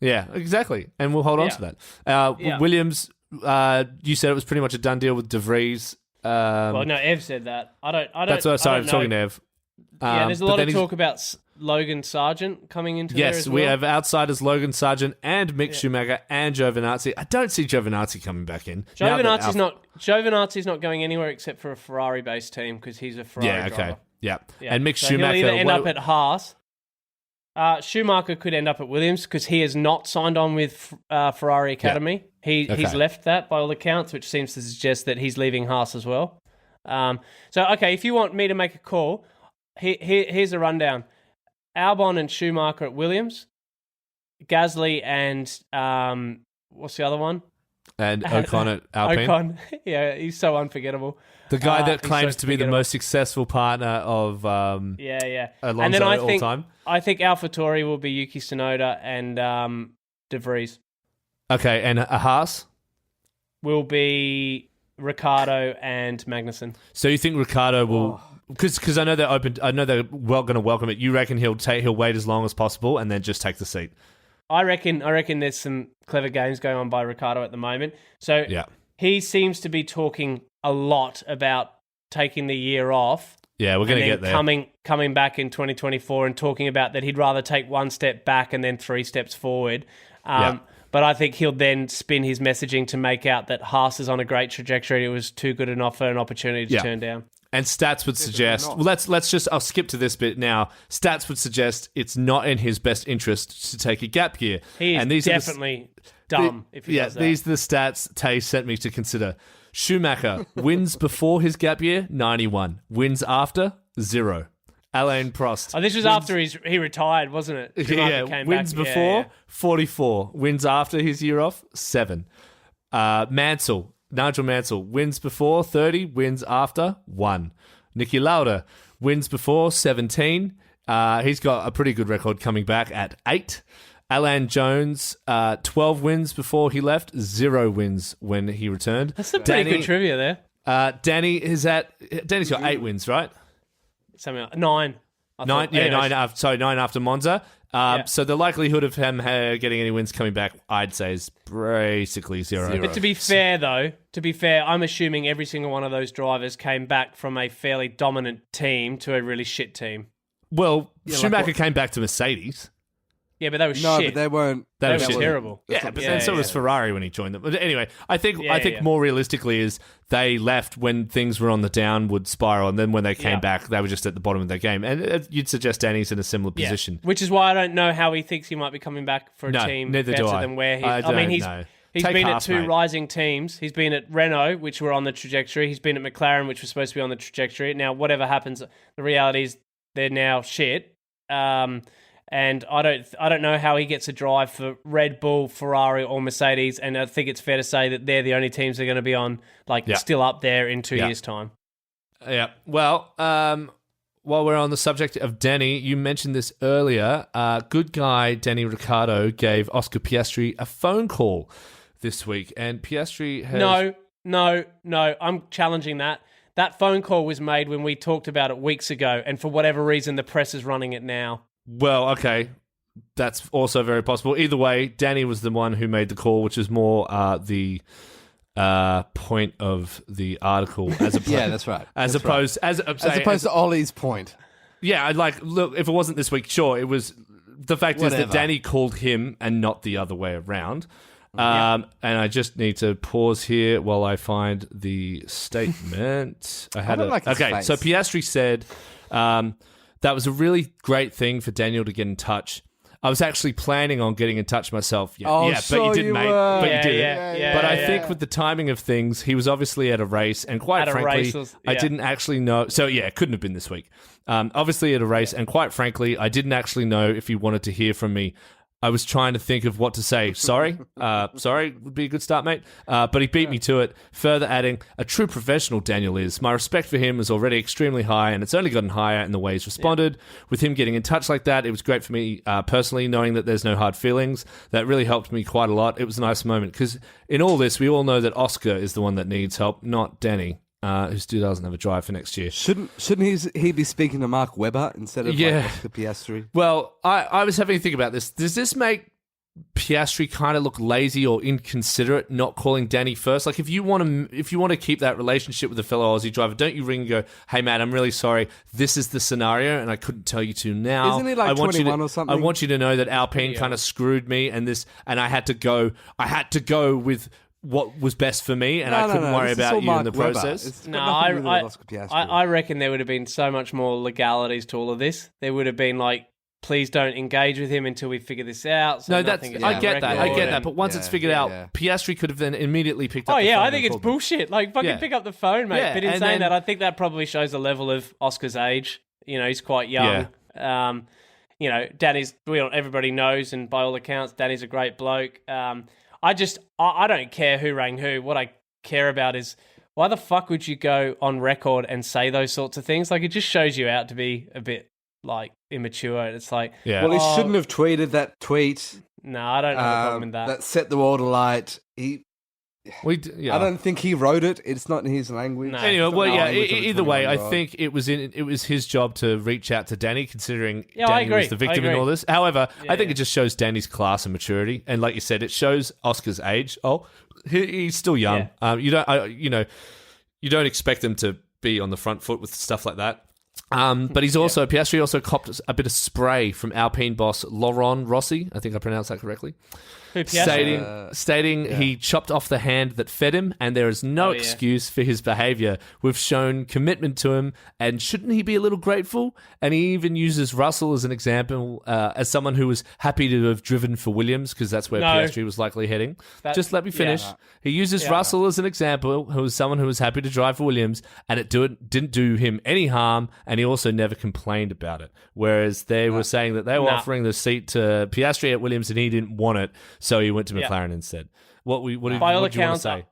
Yeah, exactly. And we'll hold on to that. Williams, you said it was pretty much a done deal with De Vries. Well, no, Ev said that. I don't. That's what. Sorry, I'm talking to Ev. There's a lot of talk about Logan Sargent coming into there as well. Yes, we have outsiders Logan Sargent and Mick Schumacher and Giovinazzi. I don't see Giovinazzi coming back in. Giovinazzi's not going anywhere except for a Ferrari-based team because he's a Ferrari driver. Yeah. And Mick Schumacher he'll either end up at Haas. Schumacher could end up at Williams because he has not signed on with Ferrari Academy. Yeah. He's left that by all accounts, which seems to suggest that he's leaving Haas as well. If you want me to make a call, here's a rundown. Albon and Schumacher at Williams, Gasly and what's the other one? And Ocon at Alpine. Ocon, yeah, he's so unforgettable. The guy that claims to be the most successful partner of Alonso and then all time. I think AlphaTauri will be Yuki Tsunoda and De Vries. Okay, and a Haas will be Ricciardo and Magnussen. So you think Ricciardo will? Because I know they're open. I know they're going to welcome it. You reckon he'll wait as long as possible and then just take the seat? I reckon there's some clever games going on by Ricciardo at the moment. So he seems to be talking a lot about taking the year off. Yeah, we're going to get there. Coming back in 2024 and talking about that he'd rather take one step back and then 3 steps forward. But I think he'll then spin his messaging to make out that Haas is on a great trajectory. It was too good an offer, an opportunity to turn down. And stats would suggest. Well, let's just. I'll skip to this bit now. Stats would suggest it's not in his best interest to take a gap year. He is definitely dumb if he does that. These are the stats Tay sent me to consider. Schumacher wins before his gap year, 91. Wins after, 0. Alain Prost. Oh, this was after he retired, wasn't it? Came wins back. before, 44. Wins after his year off, 7. Nigel Mansell wins before, 30. Wins after, 1. Niki Lauda wins before, 17. He's got a pretty good record coming back at 8. Alan Jones, 12 wins before he left, 0 wins when he returned. That's some pretty good trivia there. Danny's got 8 wins, right? Something like 9. 9 after Monza. So the likelihood of him getting any wins coming back, I'd say, is basically zero. But to be fair, I'm assuming every single one of those drivers came back from a fairly dominant team to a really shit team. Well, Schumacher came back to Mercedes. Yeah, but they were shit. No, but they weren't. They were terrible. Yeah, but then so was Ferrari when he joined them. But anyway, I think more realistically is they left when things were on the downward spiral, and then when they came back, they were just at the bottom of their game. And you'd suggest Danny's in a similar position. Which is why I don't know how he thinks he might be coming back for a team better than where he... I mean, he's been at two rising teams. He's been at Renault, which were on the trajectory. He's been at McLaren, which was supposed to be on the trajectory. Now, whatever happens, the reality is they're now shit. And I don't know how he gets a drive for Red Bull, Ferrari, or Mercedes. And I think it's fair to say that they're the only teams that are going to be on, still up there in 2 years' time. Yeah. Well, while we're on the subject of Denny, you mentioned this earlier. Good guy Danny Ricciardo gave Oscar Piastri a phone call this week, and Piastri has... No. I'm challenging that. That phone call was made when we talked about it weeks ago, and for whatever reason, the press is running it now. Well, okay. That's also very possible. Either way, Danny was the one who made the call, which is more the point of the article. As that's right. As opposed to Ollie's point. Yeah, look, if it wasn't this week, sure, it was. The fact is that Danny called him and not the other way around. And I just need to pause here while I find the statement. So Piastri said... that was a really great thing for Daniel to get in touch. I was actually planning on getting in touch myself. But you didn't, mate. But you did. But I think with the timing of things, he was obviously at a race, and quite frankly, I didn't actually know. So it couldn't have been this week. Obviously at a race, and quite frankly, I didn't actually know if he wanted to hear from me. I was trying to think of what to say. Sorry would be a good start, mate. But he beat me to it, further adding, a true professional Daniel is. My respect for him is already extremely high, and it's only gotten higher in the way he's responded. With him getting in touch like that, it was great for me personally, knowing that there's no hard feelings. That really helped me quite a lot. It was a nice moment, because in all this, we all know that Oscar is the one that needs help, not Danny. Who still doesn't have a drive for next year. Shouldn't he be speaking to Mark Webber instead of Oscar Piastri? Well, I was having to think about this. Does this make Piastri kind of look lazy or inconsiderate, not calling Danny first? Like, if you want to keep that relationship with a fellow Aussie driver, don't you ring and go, "Hey, Matt, I'm really sorry. This is the scenario, and I couldn't tell you to now. Isn't he like 21 or something? I want you to know that Alpine kind of screwed me, and I had to go with what was best for me, and I couldn't worry about you in the process." I reckon there would have been so much more legalities to all of this. There would have been please don't engage with him until we figure this out. So I get that. But once it's figured out, Piastri could have then immediately picked up the phone. I think it's bullshit. Pick up the phone, mate. Yeah, but in saying that, I think that probably shows the level of Oscar's age. He's quite young. Yeah. Danny's, everybody knows, and by all accounts, Danny's a great bloke. I don't care who rang who. What I care about is, why the fuck would you go on record and say those sorts of things? It just shows you out to be a bit immature. It's well, he shouldn't have tweeted that tweet. No, I don't have a problem with that. That set the world alight. I don't think he wrote it. It's not in his language. No. Anyway, either way, I think it was his job to reach out to Danny, considering Danny was the victim in all this. However, I think it just shows Danny's class and maturity, and like you said, it shows Oscar's age. Oh, he's still young. You don't expect him to be on the front foot with stuff like that. But Piastri also copped a bit of spray from Alpine boss Laurent Rossi. I think I pronounced that correctly. Stating he chopped off the hand that fed him, and there is no excuse for his behaviour. We've shown commitment to him, and shouldn't he be a little grateful? And he even uses Russell as an example, as someone who was happy to have driven for Williams, because that's where Piastri was likely heading. Just let me finish. He uses Russell as an example, who was someone who was happy to drive for Williams, and it didn't do him any harm, and he also never complained about it. Whereas they were saying that they were offering the seat to Piastri at Williams, and he didn't want it. So he went to McLaren instead. What do you want to say?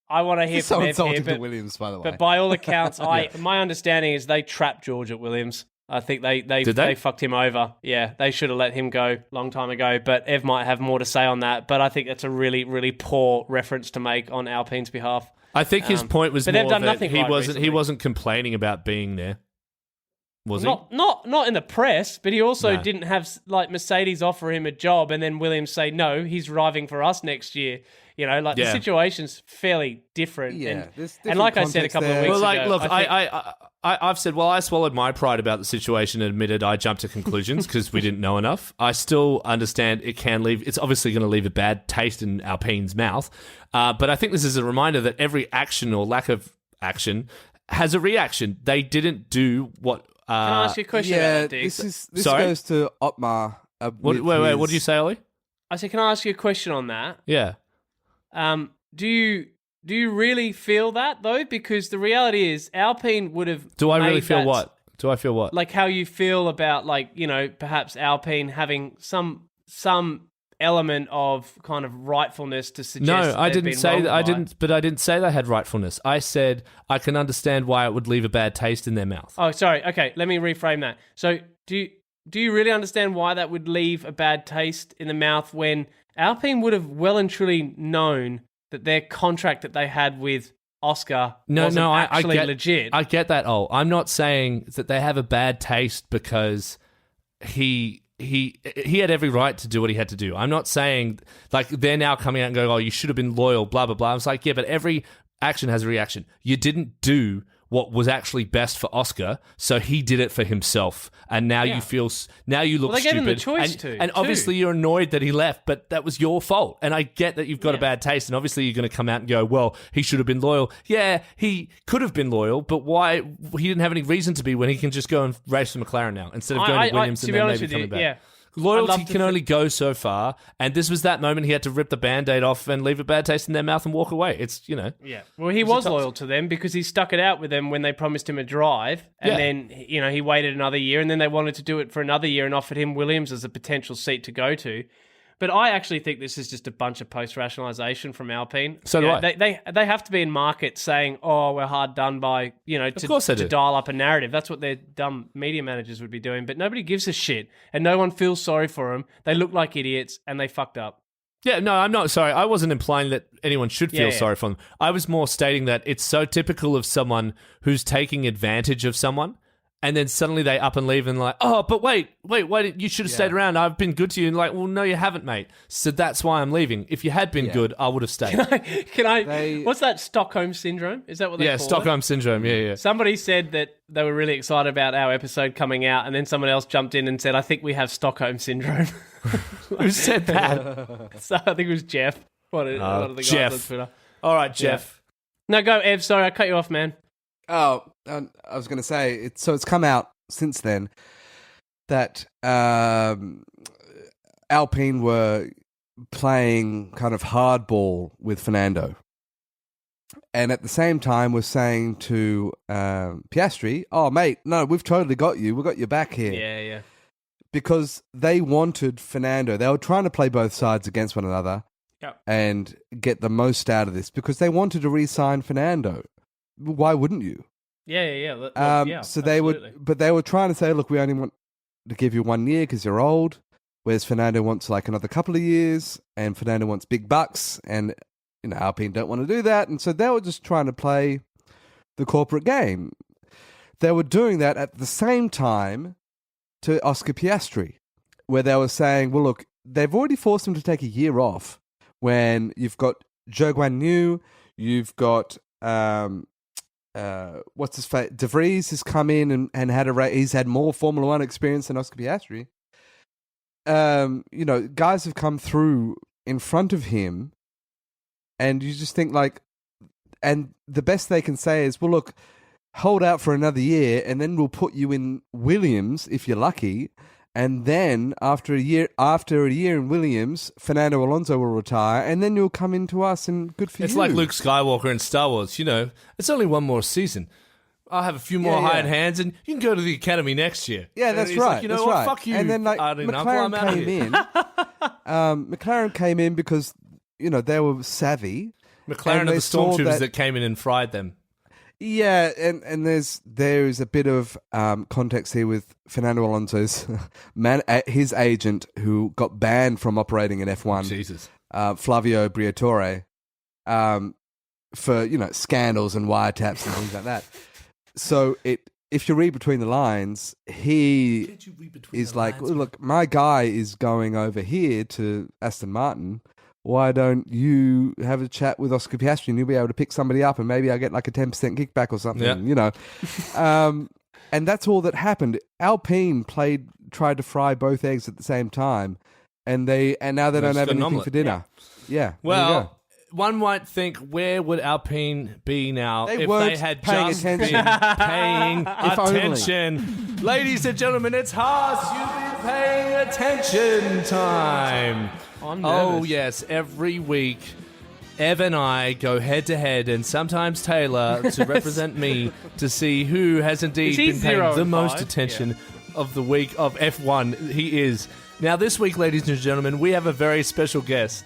I want to hear from Ev here, but Williams, by the way. But by all accounts, my understanding is they trapped George at Williams. I think they fucked him over. Yeah, they should have let him go a long time ago. But Ev might have more to say on that. But I think that's a really, really poor reference to make on Alpine's behalf. I think his point was more that he wasn't complaining about being there. Was he? Not in the press, but he also didn't have like Mercedes offer him a job and then Williams say no, he's driving for us next year. You know, like the situation's fairly different. Yeah, and like I said a couple of weeks ago, look, I've said, I swallowed my pride about the situation and admitted I jumped to conclusions because we didn't know enough. I still understand it's obviously going to leave a bad taste in Alpine's mouth. But I think this is a reminder that every action or lack of action has a reaction. They didn't do what... Can I ask you a question about that, Digz? This goes to Otmar. Wait, what did you say, Ollie? I said, can I ask you a question on that? Yeah. Do you really feel that though? Because the reality is, Alpine would have. Do I really feel what? Do I feel what? Like how you feel about, like, you know, perhaps Alpine having some element of kind of rightfulness to suggest. No, I didn't say that. I didn't say they had rightfulness. I said I can understand why it would leave a bad taste in their mouth. Oh, sorry. Okay, let me reframe that. So, do you really understand why that would leave a bad taste in the mouth when Alpine would have well and truly known that their contract that they had with Oscar wasn't actually legit? I get that. Oh, I'm not saying that they have a bad taste because he had every right to do what he had to do. I'm not saying, like, they're now coming out and going, oh, you should have been loyal, blah, blah, blah. I was like, yeah, but every action has a reaction. You didn't do what was actually best for Oscar, so he did it for himself. And now you look stupid. They gave him the choice and obviously you're annoyed that he left, but that was your fault. And I get that you've got a bad taste, and obviously you're going to come out and go, well, he should have been loyal. Yeah, he could have been loyal, but why? He didn't have any reason to be when he can just go and race for McLaren now instead of going to Williams and then maybe coming back. Yeah. Loyalty can only go so far, and this was that moment he had to rip the Band-Aid off and leave a bad taste in their mouth and walk away. It's, you know... Yeah. Well, he was loyal to them because he stuck it out with them when they promised him a drive, and then, you know, he waited another year, and then they wanted to do it for another year and offered him Williams as a potential seat to go to. But I actually think this is just a bunch of post-rationalisation from Alpine. So do I. They have to be in market saying, oh, we're hard done by, you know, to dial up a narrative. That's what their dumb media managers would be doing. But nobody gives a shit, and no one feels sorry for them. They look like idiots, and they fucked up. Yeah, no, I'm not sorry. I wasn't implying that anyone should feel sorry for them. I was more stating that it's so typical of someone who's taking advantage of someone, and then suddenly they up and leave and like, oh, but wait, you should have stayed around. I've been good to you. And like, well, no, you haven't, mate. So that's why I'm leaving. If you had been good, I would have stayed. Can I what's that, Stockholm Syndrome? Is that what they call it? Yeah, Stockholm Syndrome, yeah. Somebody said that they were really excited about our episode coming out, and then someone else jumped in and said, I think we have Stockholm Syndrome. Who said that? So I think it was Jeff. One of the guys on Twitter. All right, Jeff. Yeah. No, go, Ev. Sorry, I cut you off, man. Oh, I was going to say, it's come out since then that Alpine were playing kind of hardball with Fernando. And at the same time was saying to Piastri, oh, mate, no, we've totally got you. We've got your back here. Yeah. Because they wanted Fernando. They were trying to play both sides against one another and get the most out of this because they wanted to re-sign Fernando. Why wouldn't you? Yeah. So they were trying to say, look, we only want to give you 1 year because you're old, whereas Fernando wants like another couple of years, and Fernando wants big bucks, and you know Alpine don't want to do that, and so they were just trying to play the corporate game. They were doing that at the same time to Oscar Piastri, where they were saying, well, look, they've already forced him to take a year off when you've got Zhou Guanyu, you've got what's his face? De Vries has come in and had he's had more Formula One experience than Oscar Piastri. You know, guys have come through in front of him, and you just think like, and the best they can say is, well, look, hold out for another year, and then we'll put you in Williams if you're lucky. And then after a year in Williams, Fernando Alonso will retire, and then you'll come into us and good for you. It's like Luke Skywalker in Star Wars, you know, it's only one more season. I'll have a few more hired hands, and you can go to the academy next year. Yeah, that's right. Like, you know what? Fuck you. And then like McLaren came in. McLaren came in because you know they were savvy. McLaren are the stormtroopers that came in and fried them. Yeah, and there's a bit of context here with Fernando Alonso's his agent who got banned from operating in F1. Jesus, Flavio Briatore, for scandals and wiretaps and things like that. So if you read between the lines, he is like, look, my guy is going over here to Aston Martin. Why don't you have a chat with Oscar Piastri and you'll be able to pick somebody up and maybe I'll get like a 10% kickback or something, you know. And that's all that happened. Alpine tried to fry both eggs at the same time and now they don't have anything for dinner. Yeah. Well, one might think, where would Alpine be now if they had paying just attention. been paying attention? Only. Ladies and gentlemen, it's Haas. You've been paying attention time. Oh, yes. Every week, Ev and I go head-to-head, and sometimes Taylor to represent me to see who has indeed been paying the most attention of the week of F1. He is. Now, this week, ladies and gentlemen, we have a very special guest.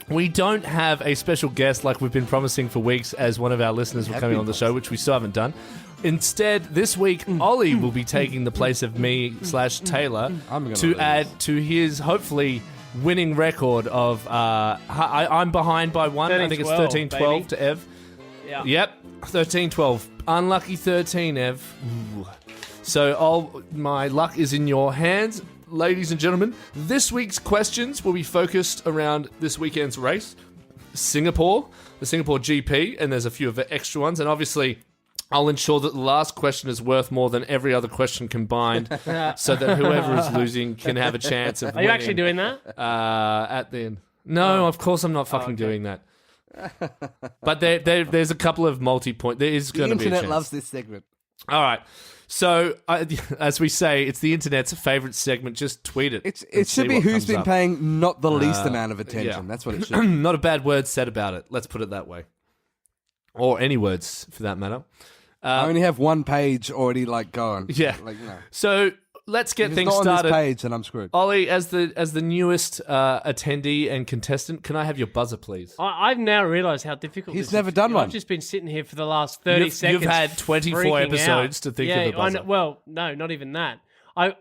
We don't have a special guest like we've been promising for weeks as one of our listeners were coming on the show, which we still haven't done. Instead, this week, Ollie will be taking the place of me/Taylor to add to his, hopefully, winning record of... I'm behind by one. I think it's 13-12 to Ev. Yeah. Yep, 13-12. Unlucky 13, Ev. Ooh. So my luck is in your hands. Ladies and gentlemen, this week's questions will be focused around this weekend's race, Singapore, the Singapore GP, and there's a few of the extra ones. And obviously, I'll ensure that the last question is worth more than every other question combined so that whoever is losing can have a chance of winning. Are you actually doing that? At the end. No, of course I'm not fucking doing that. But there's a couple of multi-point. There is going to be a chance. The internet loves this segment. All right. So, as we say, it's the internet's favourite segment. Just tweet it. It should be who's been paying not the least amount of attention. Yeah. That's what it should be. Not a bad word said about it. Let's put it that way. Or any words, for that matter. I only have one page already going. Yeah. So, let's get things not started. On this page, and I'm screwed. Ollie, as the newest attendee and contestant, can I have your buzzer, please? I've now realised how difficult He's this never is. done one. I've just been sitting here for the last 30 seconds. You've had 24 freaking episodes out. to think of the buzzer. Well, no, not even that. I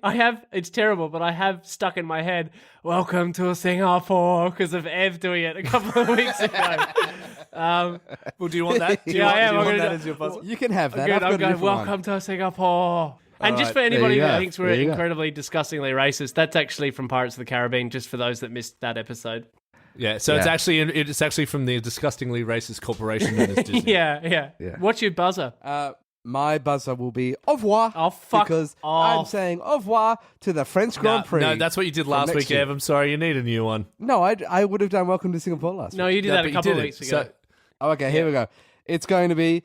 have, it's terrible, but I have stuck in my head, welcome to Singapore, because of Ev doing it a couple of weeks ago. Well, do you want that? Do you I am. want that as your buzzer? You can have that. Good, I've got I'm a going, different welcome one. to Singapore. And just for there anybody you who go. thinks we're There you go. incredibly disgustingly racist, that's actually from Pirates of the Caribbean, just for those that missed that episode. Yeah, so it's actually from the disgustingly racist corporation known as Disney. Yeah. What's your buzzer? My buzzer will be au revoir. Oh, fuck Because off. I'm saying au revoir to the French Grand Prix. No, that's what you did last next week, year. Ev. I'm sorry, you need a new one. No, I would have done welcome to Singapore last No, week. you did No, that but a you couple of didn't. weeks ago. Okay, here we go. It's going to be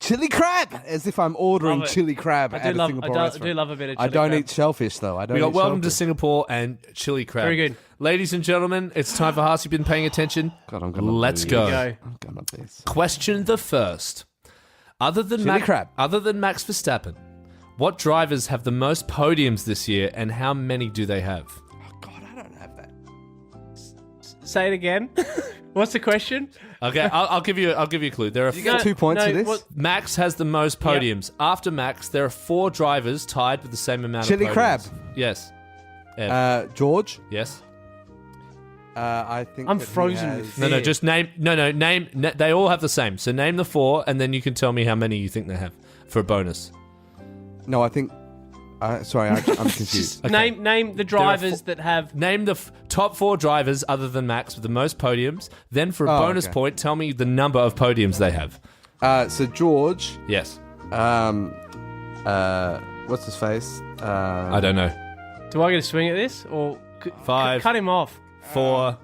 chili crab, as if I'm ordering Love it. chili crab I at do a love. Singapore I restaurant. do love a bit of chili I don't crab. eat shellfish though. I don't. We got eat welcome to shellfish. Singapore and chili crab. Very good. Ladies and gentlemen, it's time for Haas. You've been paying attention. God, I'm gonna Let's lose. go. Go. I'm gonna this. Question the first. Other than Chili crab. Other than Max Verstappen, what drivers have the most podiums this year, and how many do they have? Oh God, I don't have that. Say it again. What's the question? Okay, I'll give you a clue. There are You get 2 points for this. what- Max has the most podiums. After Max, there are 4 drivers tied with the same amount Chili of podiums. crab. Yes. Ev. George. Yes. I think I'm that he frozen has- with No, just name. Name. They all have the same. So name the 4, and then you can tell me how many you think they have for a bonus. No, I think. Sorry, I'm confused. Okay. Name the drivers that have. Name the top 4 drivers other than Max with the most podiums. Then for a Oh, bonus okay. point, tell me the number of podiums they have. So George. Yes. What's his face? I don't know. Do I get a swing at this, or 5. cut him off? 4.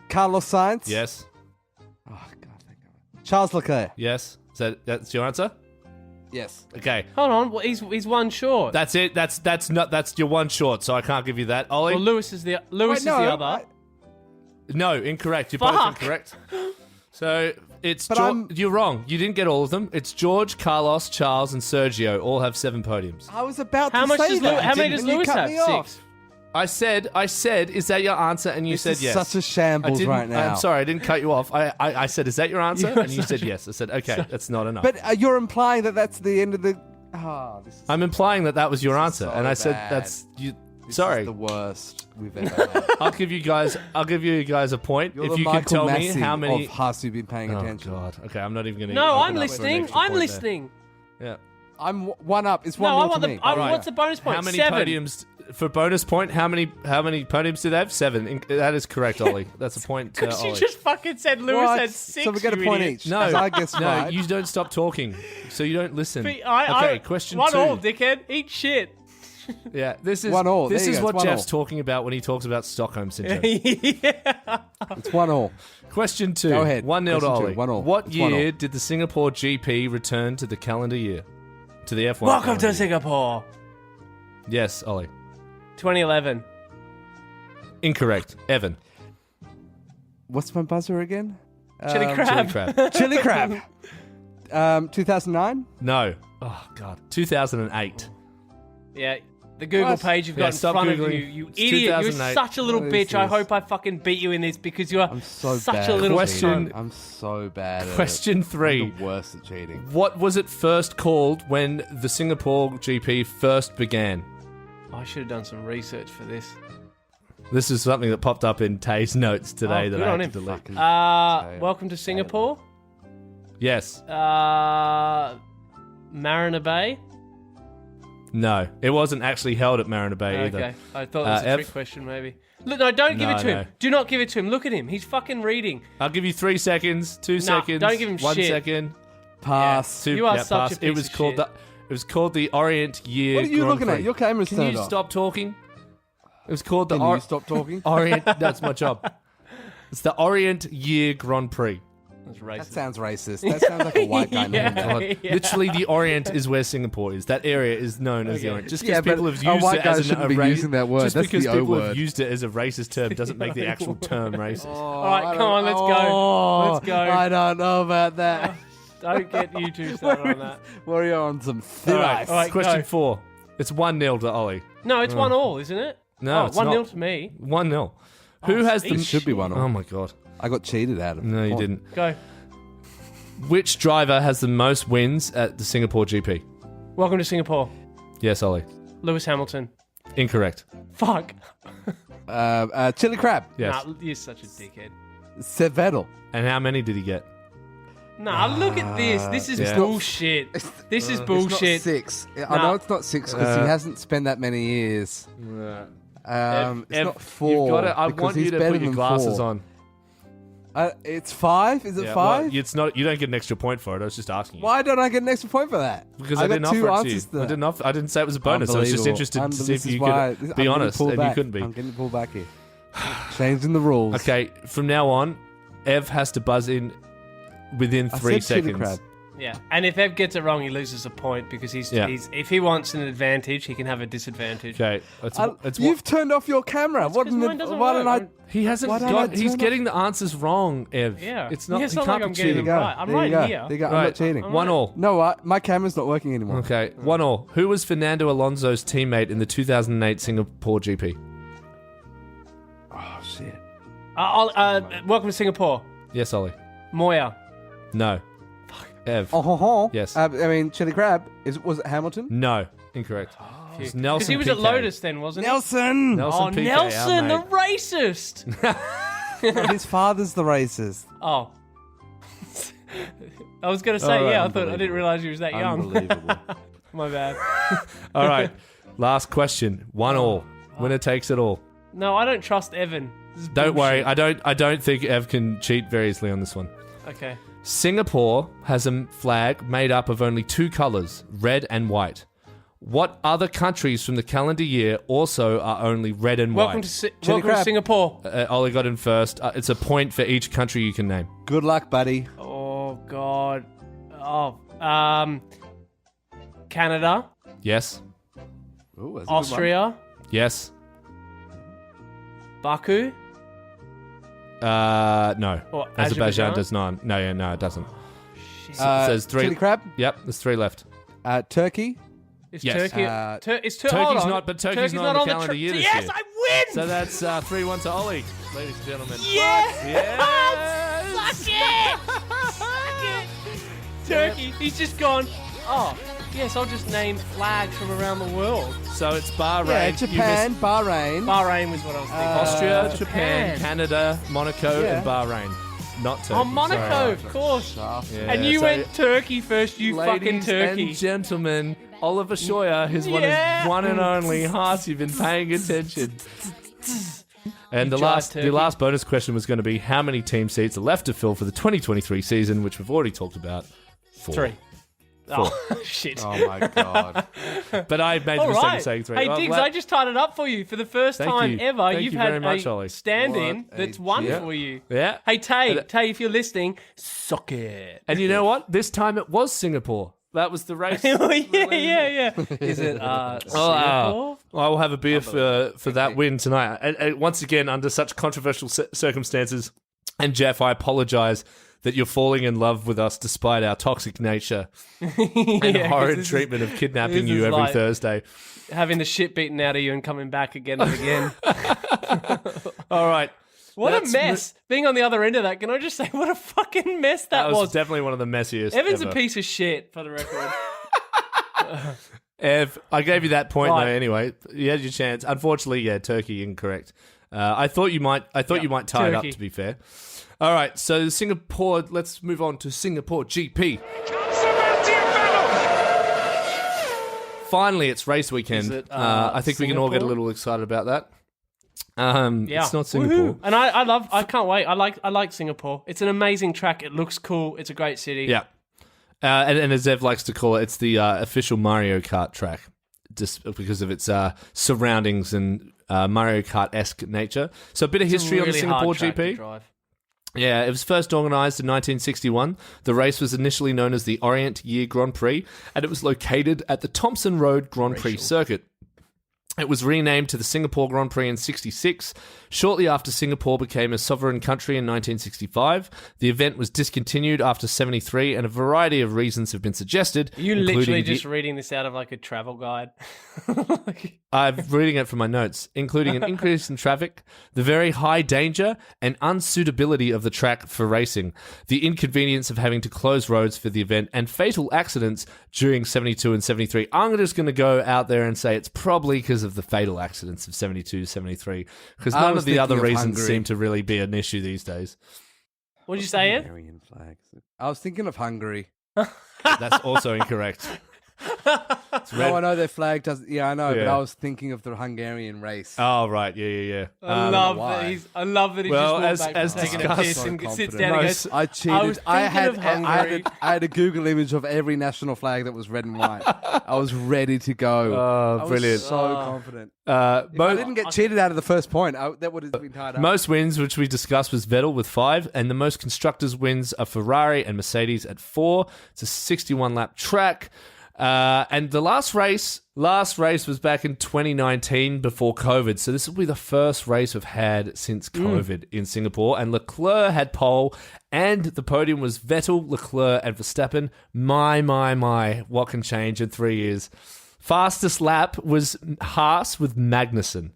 Carlos Sainz. Yes. Oh God, thank God. Charles Leclerc. Yes. That's your answer? Yes. Okay. Hold on, well, he's one short. That's it. That's your one short, so I can't give you that. Ollie? Well, Lewis is the Wait, other. No, incorrect. You're Fuck. both incorrect. So it's But you're wrong. You didn't get all of them. It's George, Carlos, Charles, and Sergio all have 7 podiums. I was about How to much say does that. How many and does you Lewis cut have? me off. 6. I said, is that your answer? And you This said is yes. such a I shambles didn't, right now. I'm sorry, I didn't cut you off. I said, is that your answer? You are And you said such a- yes. I said, okay, that's not enough. But you're implying that that's the end of the. This is, I'm implying that was your answer, so and I said bad. that's you. this Sorry, is the worst we've ever had. I'll give you guys a point You're if the you Michael can tell me Massey how many. of Haas you've been paying Oh attention. God. Okay, I'm not even going to. No, I'm listening. I'm listening. Yeah. I'm one up. It's No, I 1-0 want to me. what's the bonus point? How many 7. podiums for bonus point? How many podiums do they have? 7. That is correct, Ollie. That's a point to Because you Ollie. just fucking said Lewis What? had 6. So we get a you point idiot. each. No, 'Cause I guess no, right. you don't stop talking, so you don't listen. Okay, question 1 2. all, dickhead. Eat shit. Yeah, this is 1-1. This There you is go, what it's Jeff's 1-1. talking about when he talks about Stockholm syndrome. It's 1-1. Question 2. Go ahead. 1-0 to Question two, Ollie. 1-1. What It's year 1-1. did the Singapore GP return to the calendar year? To the F1. Welcome calendar to year? Singapore. Yes, Ollie. 2011. Incorrect. Evan. What's my buzzer again? Chili crab. Chili crab. Chili crab. 2009? No. Oh, God. 2008. Yeah. The Google What? page you've Yeah, got in stop front of Googling. you, you It's idiot. You're 2008. such a little What is bitch. I this? hope I fucking beat you in this because you're I'm so such bad. a little Question- cunt. I'm so bad at Question it. 3. I'm the worst at cheating. What was it first called when the Singapore GP first began? I should have done some research for this. This is something that popped up in Tay's notes today Oh, that good I on had to him. delete. Welcome to Singapore. Yes. Marina Bay. No. It wasn't actually held at Marina Bay either. Okay, I thought it was a Ev? trick question, maybe. Look, no, don't give No, it to him. no. Do not give it to him. Look at him. He's fucking reading. I'll give you 3 seconds, 2 seconds. don't give him 1 shit. second. Pass. 2. You are yeah, such a pass. piece It was of called shit. It was called the Orient Year. What are you Grand looking Prix. at? Your camera's Can turned you off. stop talking? It was called the Can you stop talking? Orient. That's my job. It's the Orient Year Grand Prix. That's racist. That sounds racist. That sounds like a white guy name. God. Yeah. Literally, the Orient is where Singapore is. That area is known as the Okay. Orient. Just Yeah, because people but have a used white it guy as shouldn't be using that word. Just That's because the O people have word. used it as a racist term doesn't make the actual term racist. All right, come on, let's go. Oh, Let's go. I don't know about that. Don't get you two started on that. We're on some thin All ice. right, All right, question go. 4. It's 1-0 to Ollie. No, it's 1-1, isn't it? No, it's 1-0 not. to me. 1-0. Who has the... It should be 1-0. Oh, my God. I got cheated out of it. No, you Come on. didn't. Go. Which driver has the most wins at the Singapore GP? Welcome to Singapore. Yes, Ollie. Lewis Hamilton. Incorrect. Fuck. Chili crab. Yes. Nah, you're such a dickhead. Seb Vettel. And how many did he get? Nah, look at this. This is Yeah. bullshit. This is bullshit. It's not 6. I Nah. know it's not 6 because he hasn't spent that many years. It's Ev, not 4. You've got to, I because want you he's to better put your than glasses 4. on. It's 5? Is it Yeah, 5? well, it's not. You don't get an extra point for it. I was just asking you. Why don't I get an extra point for that? Because I I got didn't 2 offer it to you. answers to that. I didn't say it was a bonus. I was just Unbelievable. interested to see if This is you why- could I'm be getting honest, pulled and you back. couldn't be. I'm getting pulled back here. Changing the rules. Okay, from now on, Ev has to buzz in within I 3 said chili seconds. crab. Yeah, and if Ev gets it wrong, he loses a point because he's if he wants an advantage, he can have a disadvantage. Okay, it's You've turned off your camera. What? 'cause mine doesn't Why don't I? work. he hasn't Why don't I got. He's turn getting the answers wrong, Ev. Yeah. it's not. Yeah, it's he not can't like I'm be getting cheating. them right. I'm There right you go. here. There you go. I'm Right. not cheating. I'm 1-1. No, my camera's not working anymore. Okay, 1-1. Who was Fernando Alonso's teammate in the 2008 Singapore GP? Oh shit. Welcome to Singapore. Yes, Ollie. Moya. No. Ev. Oh ho ho. Yes. I mean, chili crab. Was it Hamilton? No. Incorrect. It was Nelson. Because he was at Piquet. Lotus then, wasn't he? Nelson. Nelson Piquet, our Nelson, the mate. racist. Oh, his father's the racist. Oh. I was going to say, All right, yeah, I didn't realize he was that young. Unbelievable. My bad. All right. Last question. 1-1. Winner takes it all. No, I don't trust Evan. This is Don't worry. bullshit. I don't think Ev can cheat very easily on this one. Okay. Singapore has a flag made up of only 2 colors, red and white. What other countries from the calendar year also are only red and Welcome white? to crab. Singapore. Ollie got in first. It's a point for each country you can name. Good luck, buddy. Oh, God. Oh, Canada. Yes. Ooh, that's a good one. Austria. Yes. Baku. No. Or Azerbaijan does not. No, it doesn't. Shit. So it says 3. Chili crab. Yep, there's 3 left. Turkey. Is yes. Turkey? Turkey's Turkey's not, but Turkey's not on the calendar year this Yes, year. I win! So that's 3-1 to Ollie, ladies and gentlemen. Yes! Yes! Suck it! Turkey. He's just gone, oh, yes, I'll just name flags from around the world. So it's Bahrain. Yeah, You Japan, missed Bahrain. Bahrain was what I was thinking. Austria, Japan, Japan. Canada, Monaco, Yeah. and Bahrain. not Turkey. Oh, Monaco, of course. Yeah, And you went Turkey first, you fucking ladies turkey. and gentlemen, Oliver Scheuer has won his one and only hearts. You've been paying attention. And the last bonus question was going to be how many team seats are left to fill for the 2023 season, which we've already talked about. 4. 3. 4. Oh, shit. Oh my god! But I made the mistake of saying 3. Hey, Digz, I just tied it up for you. For the first time ever, Thank you've you had very much, a Ollie. stand-in What that's a won G. for you. Yeah. Hey, Tay, if you're listening, suck it. And you know what? This time it was Singapore. That was the race. yeah. Is it Singapore? I will have a beer for that win tonight. And once again, under such controversial circumstances. And Jeff, I apologize that you're falling in love with us despite our toxic nature and horrid treatment of kidnapping you every Thursday. Having the shit beaten out of you and coming back again and again. All right. What a mess. Being on the other end of that, can I just say what a fucking mess that was definitely one of the messiest Evan's ever. a piece of shit, for the record. Ev, I gave you that point though anyway. You had your chance. Unfortunately, yeah, Turkey incorrect. I thought you might tie it up, to be fair. All right, so Singapore, let's move on to Singapore GP. Finally, it's race weekend. I think we can all get a little excited about that. It's not Singapore. Woohoo. And I can't wait. I like Singapore. It's an amazing track. It looks cool. It's a great city. Yeah. And as Ev likes to call it, it's the official Mario Kart track, just because of its surroundings and Mario Kart-esque nature. So a bit of history on the Singapore GP. Yeah, it was first organised in 1961. The race was initially known as the Orient Year Grand Prix, and it was located at the Thompson Road Grand Prix circuit. It was renamed to the Singapore Grand Prix in 1966. Shortly after Singapore became a sovereign country in 1965, the event was discontinued after 1973, and a variety of reasons have been suggested. Are you literally just reading this out of like a travel guide? I'm reading it from my notes, including an increase in traffic, the very high danger and unsuitability of the track for racing, the inconvenience of having to close roads for the event, and fatal accidents during 72 and 73. I'm just going to go out there and say it's probably because of the fatal accidents of 72, 73, because none of the other reasons seem to really be an issue these days. What did you say, Ed? Hungarian flags. I was thinking of Hungary. That's also incorrect. No, I know their flag doesn't. Yeah, I know, but Yeah. I was thinking of the Hungarian race. Oh, right. Yeah. I love that he's Well, just walked back as from taking a discussed- piss So and sits confident. down and goes, I cheated. I Hungary. had a Google image of every national flag that was red and white. I was ready to go. Oh, I was brilliant. so confident. If I didn't get cheated out of the first point, that would have been tied up. Most wins, which we discussed, was Vettel with 5, and the most constructors' wins are Ferrari and Mercedes at 4. It's a 61-lap track. And the last race was back in 2019 before COVID. So this will be the first race we've had since COVID in Singapore. And Leclerc had pole, and the podium was Vettel, Leclerc, and Verstappen. My, what can change in 3 years? Fastest lap was Haas with Magnussen.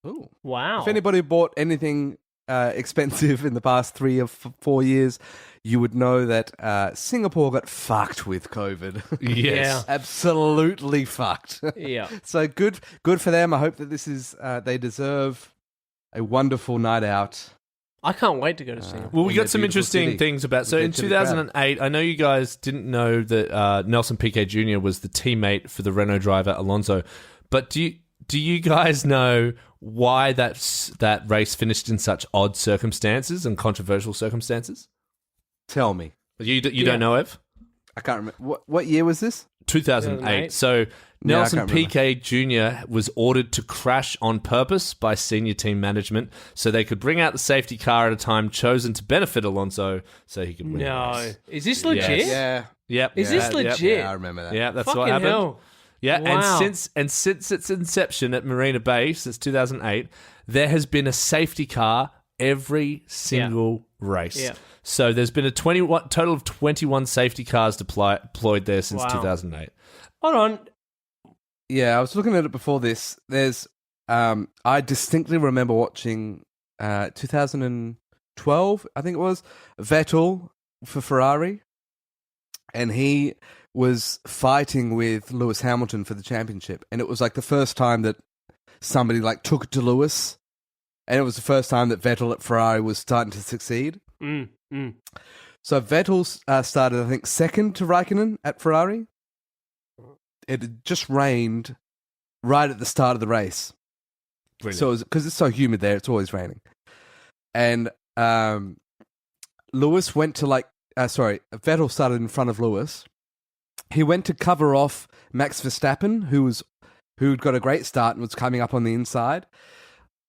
Ooh. wow. If anybody bought anything expensive in the past 3 or 4 years, you would know that Singapore got fucked with COVID. Yes. Absolutely fucked. Yeah. So good for them. I hope that this is they deserve a wonderful night out. I can't wait to go to Singapore. Well, we in got their some beautiful interesting city. things about. So With in their chili crab. 2008, I know you guys didn't know that Nelson Piquet Jr. was the teammate for the Renault driver Alonso, but do you guys know why that race finished in such odd circumstances and controversial circumstances? Tell me. You don't know, Ev? I can't remember. What year was this? 2008. So Nelson Piquet Jr. was ordered to crash on purpose by senior team management so they could bring out the safety car at a time chosen to benefit Alonso so he could win the No. race. Is this legit? Yeah. Yep. Is this Yep. legit? Yeah, I remember that. Yeah, that's Fucking what happened. hell. Yeah, Wow. and since its inception at Marina Bay, since 2008, there has been a safety car every single race. Yeah. So there's been a total of 21 safety cars deployed there since Wow. 2008. Hold on. Yeah, I was looking at it before this. There's, I distinctly remember watching 2012, I think it was, Vettel for Ferrari, and he was fighting with Lewis Hamilton for the championship, and it was like the first time that somebody like took it to Lewis, and it was the first time that Vettel at Ferrari was starting to succeed. Mm. So Vettel started, I think, second to Raikkonen at Ferrari. It had just rained right at the start of the race. Brilliant. So because it's so humid there, it's always raining. And Lewis went to Vettel started in front of Lewis. He went to cover off Max Verstappen, who'd got a great start and was coming up on the inside.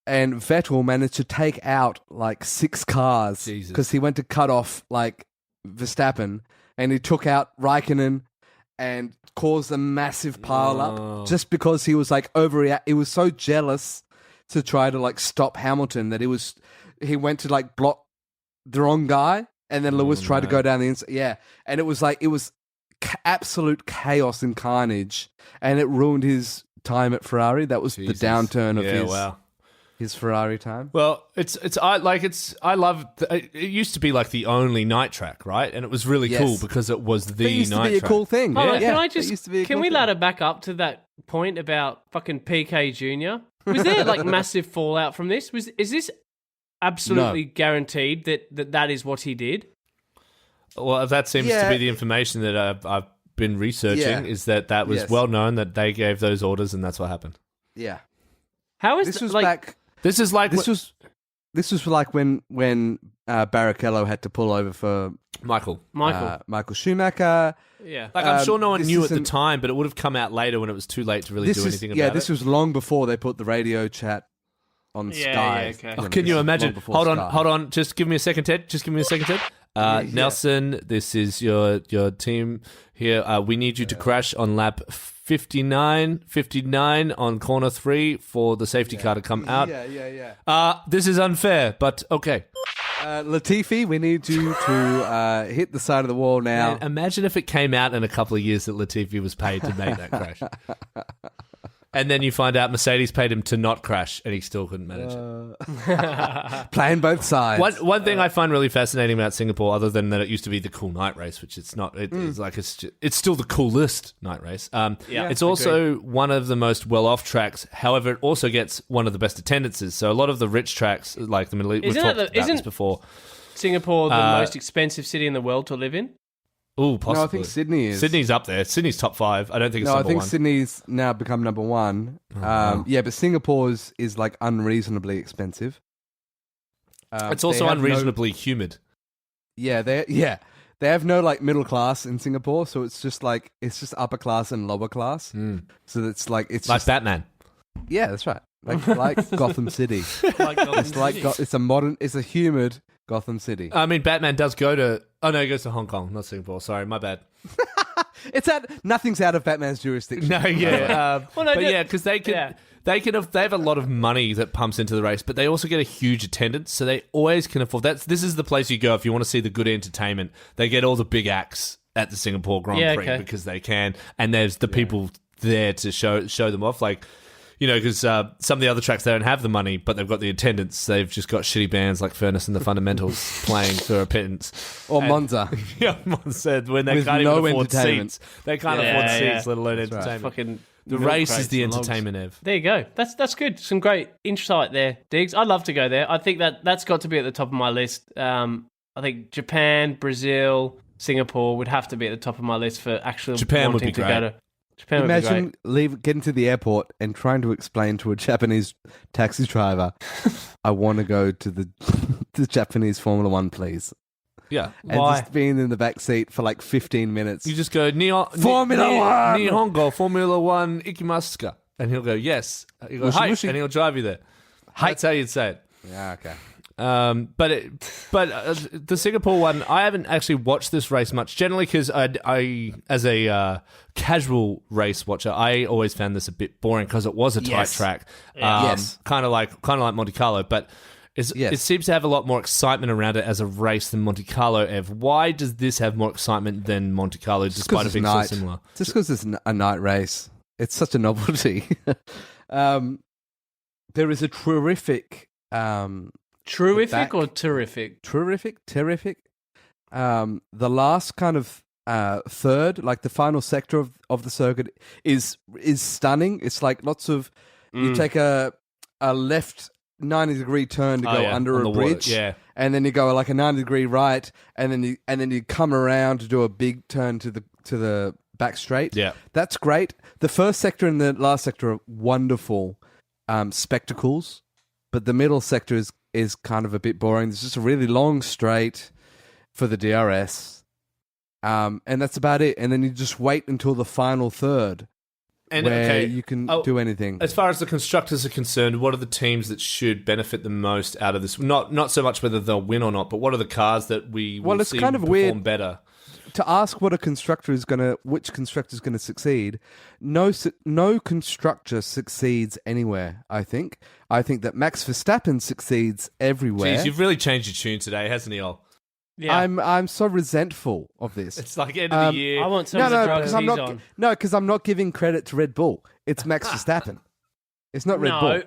And Vettel managed to take out like 6 cars because he went to cut off like Verstappen, and he took out Raikkonen and caused a massive pile up just because he was like he was so jealous to try to like stop Hamilton that he went to like block the wrong guy, and then Lewis tried to go down the inside. Yeah, and it was absolute chaos and carnage, and it ruined his time at Ferrari. That was the downturn of his Ferrari time. Well, I love. It used to be like the only night track, right? And it was really cool because it was the it used night to be track. A cool thing. Can we ladder back up to that point about fucking PK Jr.? Was there like massive fallout from this? Is this absolutely guaranteed that is what he did? Well, that seems to be the information that I've been researching. Is that was well known that they gave those orders and that's what happened. Yeah. How is this? Was like? back. This is like This was like when Barrichello had to pull over for Michael Schumacher. Yeah, like I'm sure no one knew at the time, but it would have come out later when it was too late to really do anything about it. Yeah, this was long before they put the radio chat on Sky. Yeah, okay. Oh, can you imagine? Hold on. Just give me a second, Ted. Nelson, this is your team here. We need you to crash on lap 59 on corner 3 for the safety car to come out. This is unfair, but okay. Latifi, we need you to hit the side of the wall now. Man, imagine if it came out in a couple of years that Latifi was paid to make that crash. And then you find out Mercedes paid him to not crash, and he still couldn't manage it. Playing both sides. One thing I find really fascinating about Singapore, other than that it used to be the cool night race, which it's not. It's still the coolest night race. It's also one of the most well-off tracks. However, it also gets one of the best attendances. So a lot of the rich tracks, like the Middle East, we've talked about this before. Singapore, the most expensive city in the world to live in? Oh, possibly. No, I think Sydney is. Sydney's up there. Sydney's top 5. I don't think it's number 1. I think Sydney's now become number 1. But Singapore's is like unreasonably expensive. It's also unreasonably humid. Yeah, they have no like middle class in Singapore, so it's just upper class and lower class. So it's like Batman. Yeah, that's right. Like Gotham City. It's a humid Gotham City. I mean, Batman does go to... Oh, no, he goes to Hong Kong, not Singapore. Sorry, my bad. Nothing's out of Batman's jurisdiction. No, yeah. Because they have a lot of money that pumps into the race, but they also get a huge attendance, so they always can afford... This is the place you go if you want to see the good entertainment. They get all the big acts at the Singapore Grand Prix because they can, and there's the people there to show them off, like... You know, because some of the other tracks, they don't have the money, but they've got the attendance. They've just got shitty bands like Furnace and the Fundamentals playing for a pittance. Or Monza. Yeah, Monza, when they can't even afford seats. They can't afford seats, let alone entertainment. Right. The race is the entertainment, Ev. There you go. That's good. Some great insight there, Digz. I'd love to go there. I think that's got to be at the top of my list. I think Japan, Brazil, Singapore would have to be at the top of my list for actually wanting to go to. Japan Imagine getting to the airport and trying to explain to a Japanese taxi driver, I want to go to the Japanese Formula One, please. Yeah. And just being in the back seat for like 15 minutes. You just go, Formula One! Nihongo, Formula One, ikimasu ka? And he'll go, yes. You go, hi, and he'll drive you there. That's how you'd say it. Yeah, okay. But the Singapore one, I haven't actually watched this race much. Generally, because I as a casual race watcher, I always found this a bit boring because it was a tight track. Kind of like Monte Carlo, but it seems to have a lot more excitement around it as a race than Monte Carlo. Ev, why does this have more excitement than Monte Carlo, despite it being so similar? Just because it's a night race. It's such a novelty. There is a terrific. Terrific or terrific? Terrific. The last kind of third, like the final sector of the circuit, is stunning. It's like lots of you take a left 90-degree turn to go under a bridge. Water. And then you go like a 90-degree right, and then you come around to do a big turn to the back straight. Yeah. That's great. The first sector and the last sector are wonderful spectacles, but the middle sector is kind of a bit boring. There's just a really long straight for the DRS. And that's about it. And then you just wait until the final third where you can do anything. As far as the constructors are concerned, what are the teams that should benefit the most out of this? Not so much whether they'll win or not, but what are the cars that we will see kind of perform weird better? To ask what a constructor is which constructor is going to succeed, no constructor succeeds anywhere. I think that Max Verstappen succeeds everywhere. Jeez, you've really changed your tune today, hasn't he? All. Yeah. I'm so resentful of this. It's like end of the year. I want some of the drugs he's on. No, because I'm not giving credit to Red Bull. It's Max Verstappen. It's not Red Bull.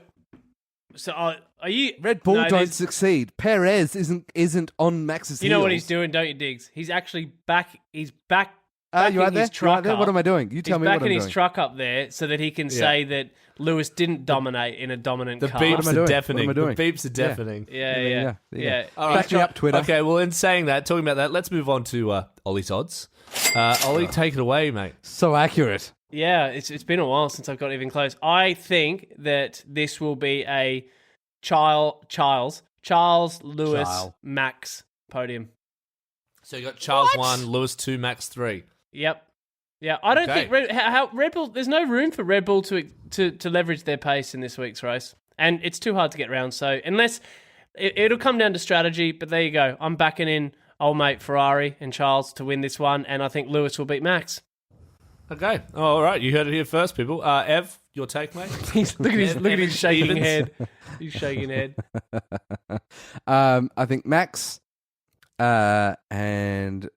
So are you? Red Bull don't succeed. Perez isn't on Max's heels. You know what he's doing, don't you, Diggs? He's actually back. He's back. You right there? Right there? What am I doing? You tell me what I'm doing. He's backing his truck up there so that he can say that Lewis didn't dominate in a dominant car. The beeps are deafening. The beeps are deafening. Yeah. All right. Back me up, Twitter. Okay, well, in saying that, talking about that, let's move on to Ollie's odds. Ollie, take it away, mate. So accurate. Yeah, it's been a while since I've got even close. I think that this will be a Charles Lewis Max podium. So you got Charles 1, Lewis 2, Max 3. Yep. Yeah, I don't think Red Bull. There's no room for Red Bull to leverage their pace in this week's race, and it's too hard to get around. So unless it'll come down to strategy, but there you go. I'm backing in old mate Ferrari and Charles to win this one, and I think Lewis will beat Max. Okay, all right. You heard it here first, people. Ev, your take, mate. Look at his shaking head. He's shaking head. I think Max, and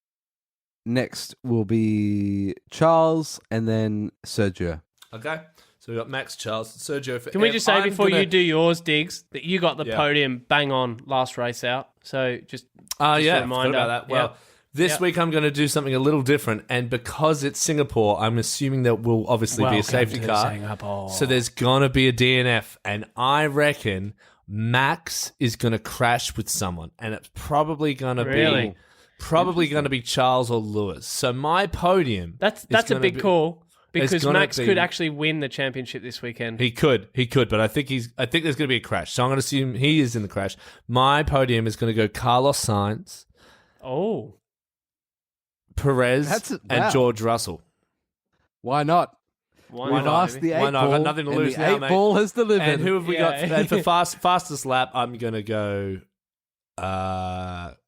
next will be Charles, and then Sergio. Okay, so we got Max, Charles, Sergio. For Can we just say before you do yours, Diggs, that you got the podium bang on last race out? So just a reminder about that. Well. This week I'm going to do something a little different, and because it's Singapore, I'm assuming that will obviously be a safety car. So there's going to be a DNF, and I reckon Max is going to crash with someone, and it's probably going to be Charles or Lewis. So my podium. That's a big call because Max could actually win the championship this weekend. He could, but I think there's going to be a crash. So I'm going to assume he is in the crash. My podium is going to go Carlos Sainz. Oh. Perez and George Russell. Why not? Why not? The Why not? I've got nothing to lose now, mate. 8 ball has delivered. And who have we got? And for fastest lap, I'm going to go Russell.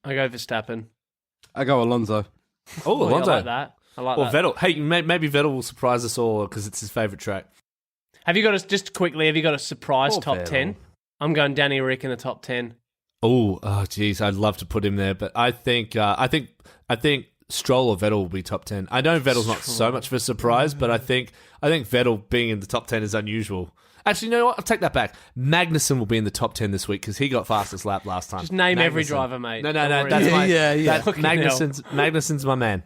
I go Verstappen. I go Alonso. Oh, Alonso. I like that. Or Vettel. Hey, maybe Vettel will surprise us all because it's his favourite track. Have you got a surprise top 10? I'm going Danny Rick in the top 10. Oh, geez, I'd love to put him there, but I think Stroll or Vettel will be top 10. I know Vettel's not so much of a surprise, but I think Vettel being in the top 10 is unusual. Actually, you know what? I'll take that back. Magnussen will be in the top 10 this week because he got fastest lap last time. Just name every driver, mate. No. That's Magnussen's my man.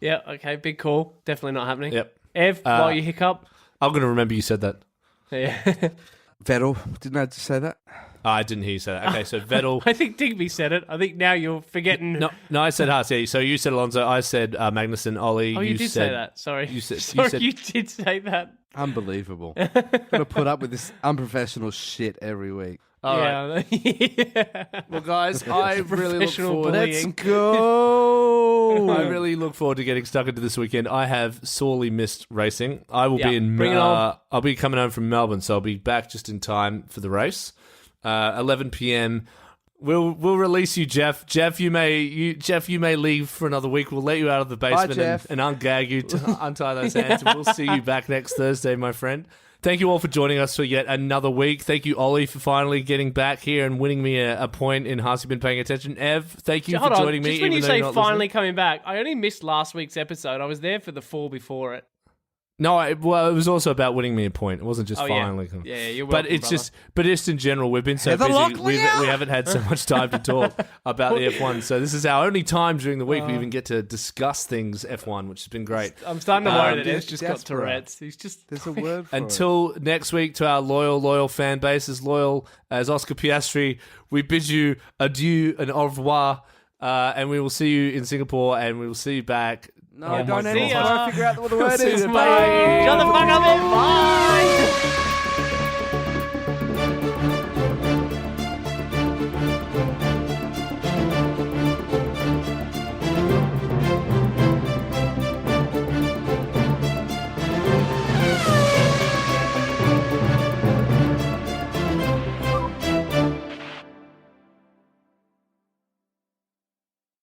Yeah. Okay. Big call. Definitely not happening. Yep. Ev, while you hiccup, I'm going to remember you said that. Yeah. Vettel. Didn't I just say that? I didn't hear you say that. Okay, so Vettel. I think Digby said it. I think now you're forgetting. No, I said Haas. Yeah, so you said Alonso. I said Magnussen. Ollie. Oh, you did say that. Sorry. You did say that. Unbelievable. Gotta put up with this unprofessional shit every week. All right. Yeah. Well, guys, I really look forward. Let's go. I really look forward to getting stuck into this weekend. I have sorely missed racing. I will be in. I'll be coming home from Melbourne, so I'll be back just in time for the race. 11 p.m. We'll release you, Jeff. Jeff, you may leave for another week. We'll let you out of the basement and ungag you to untie those hands. And we'll see you back next Thursday, my friend. Thank you all for joining us for yet another week. Thank you, Ollie, for finally getting back here and winning me a point in Has He Been Paying Attention. Ev, thank you for joining me. Just when you say finally coming back, I only missed last week's episode. I was there for the fall before it. No, it was also about winning me a point. It wasn't just finally. Yeah, you're welcome, But it's just in general, we've been so busy. We haven't had so much time to talk about the F1. So this is our only time during the week we even get to discuss things F1, which has been great. I'm starting to worry that Ed's just got Tourette's. There's a word for Until next week, to our loyal fan base, as loyal as Oscar Piastri, we bid you adieu and au revoir. And we will see you in Singapore, and we will see you back. No, don't figure out what the word is. Shut the fuck up, Ed. Bye.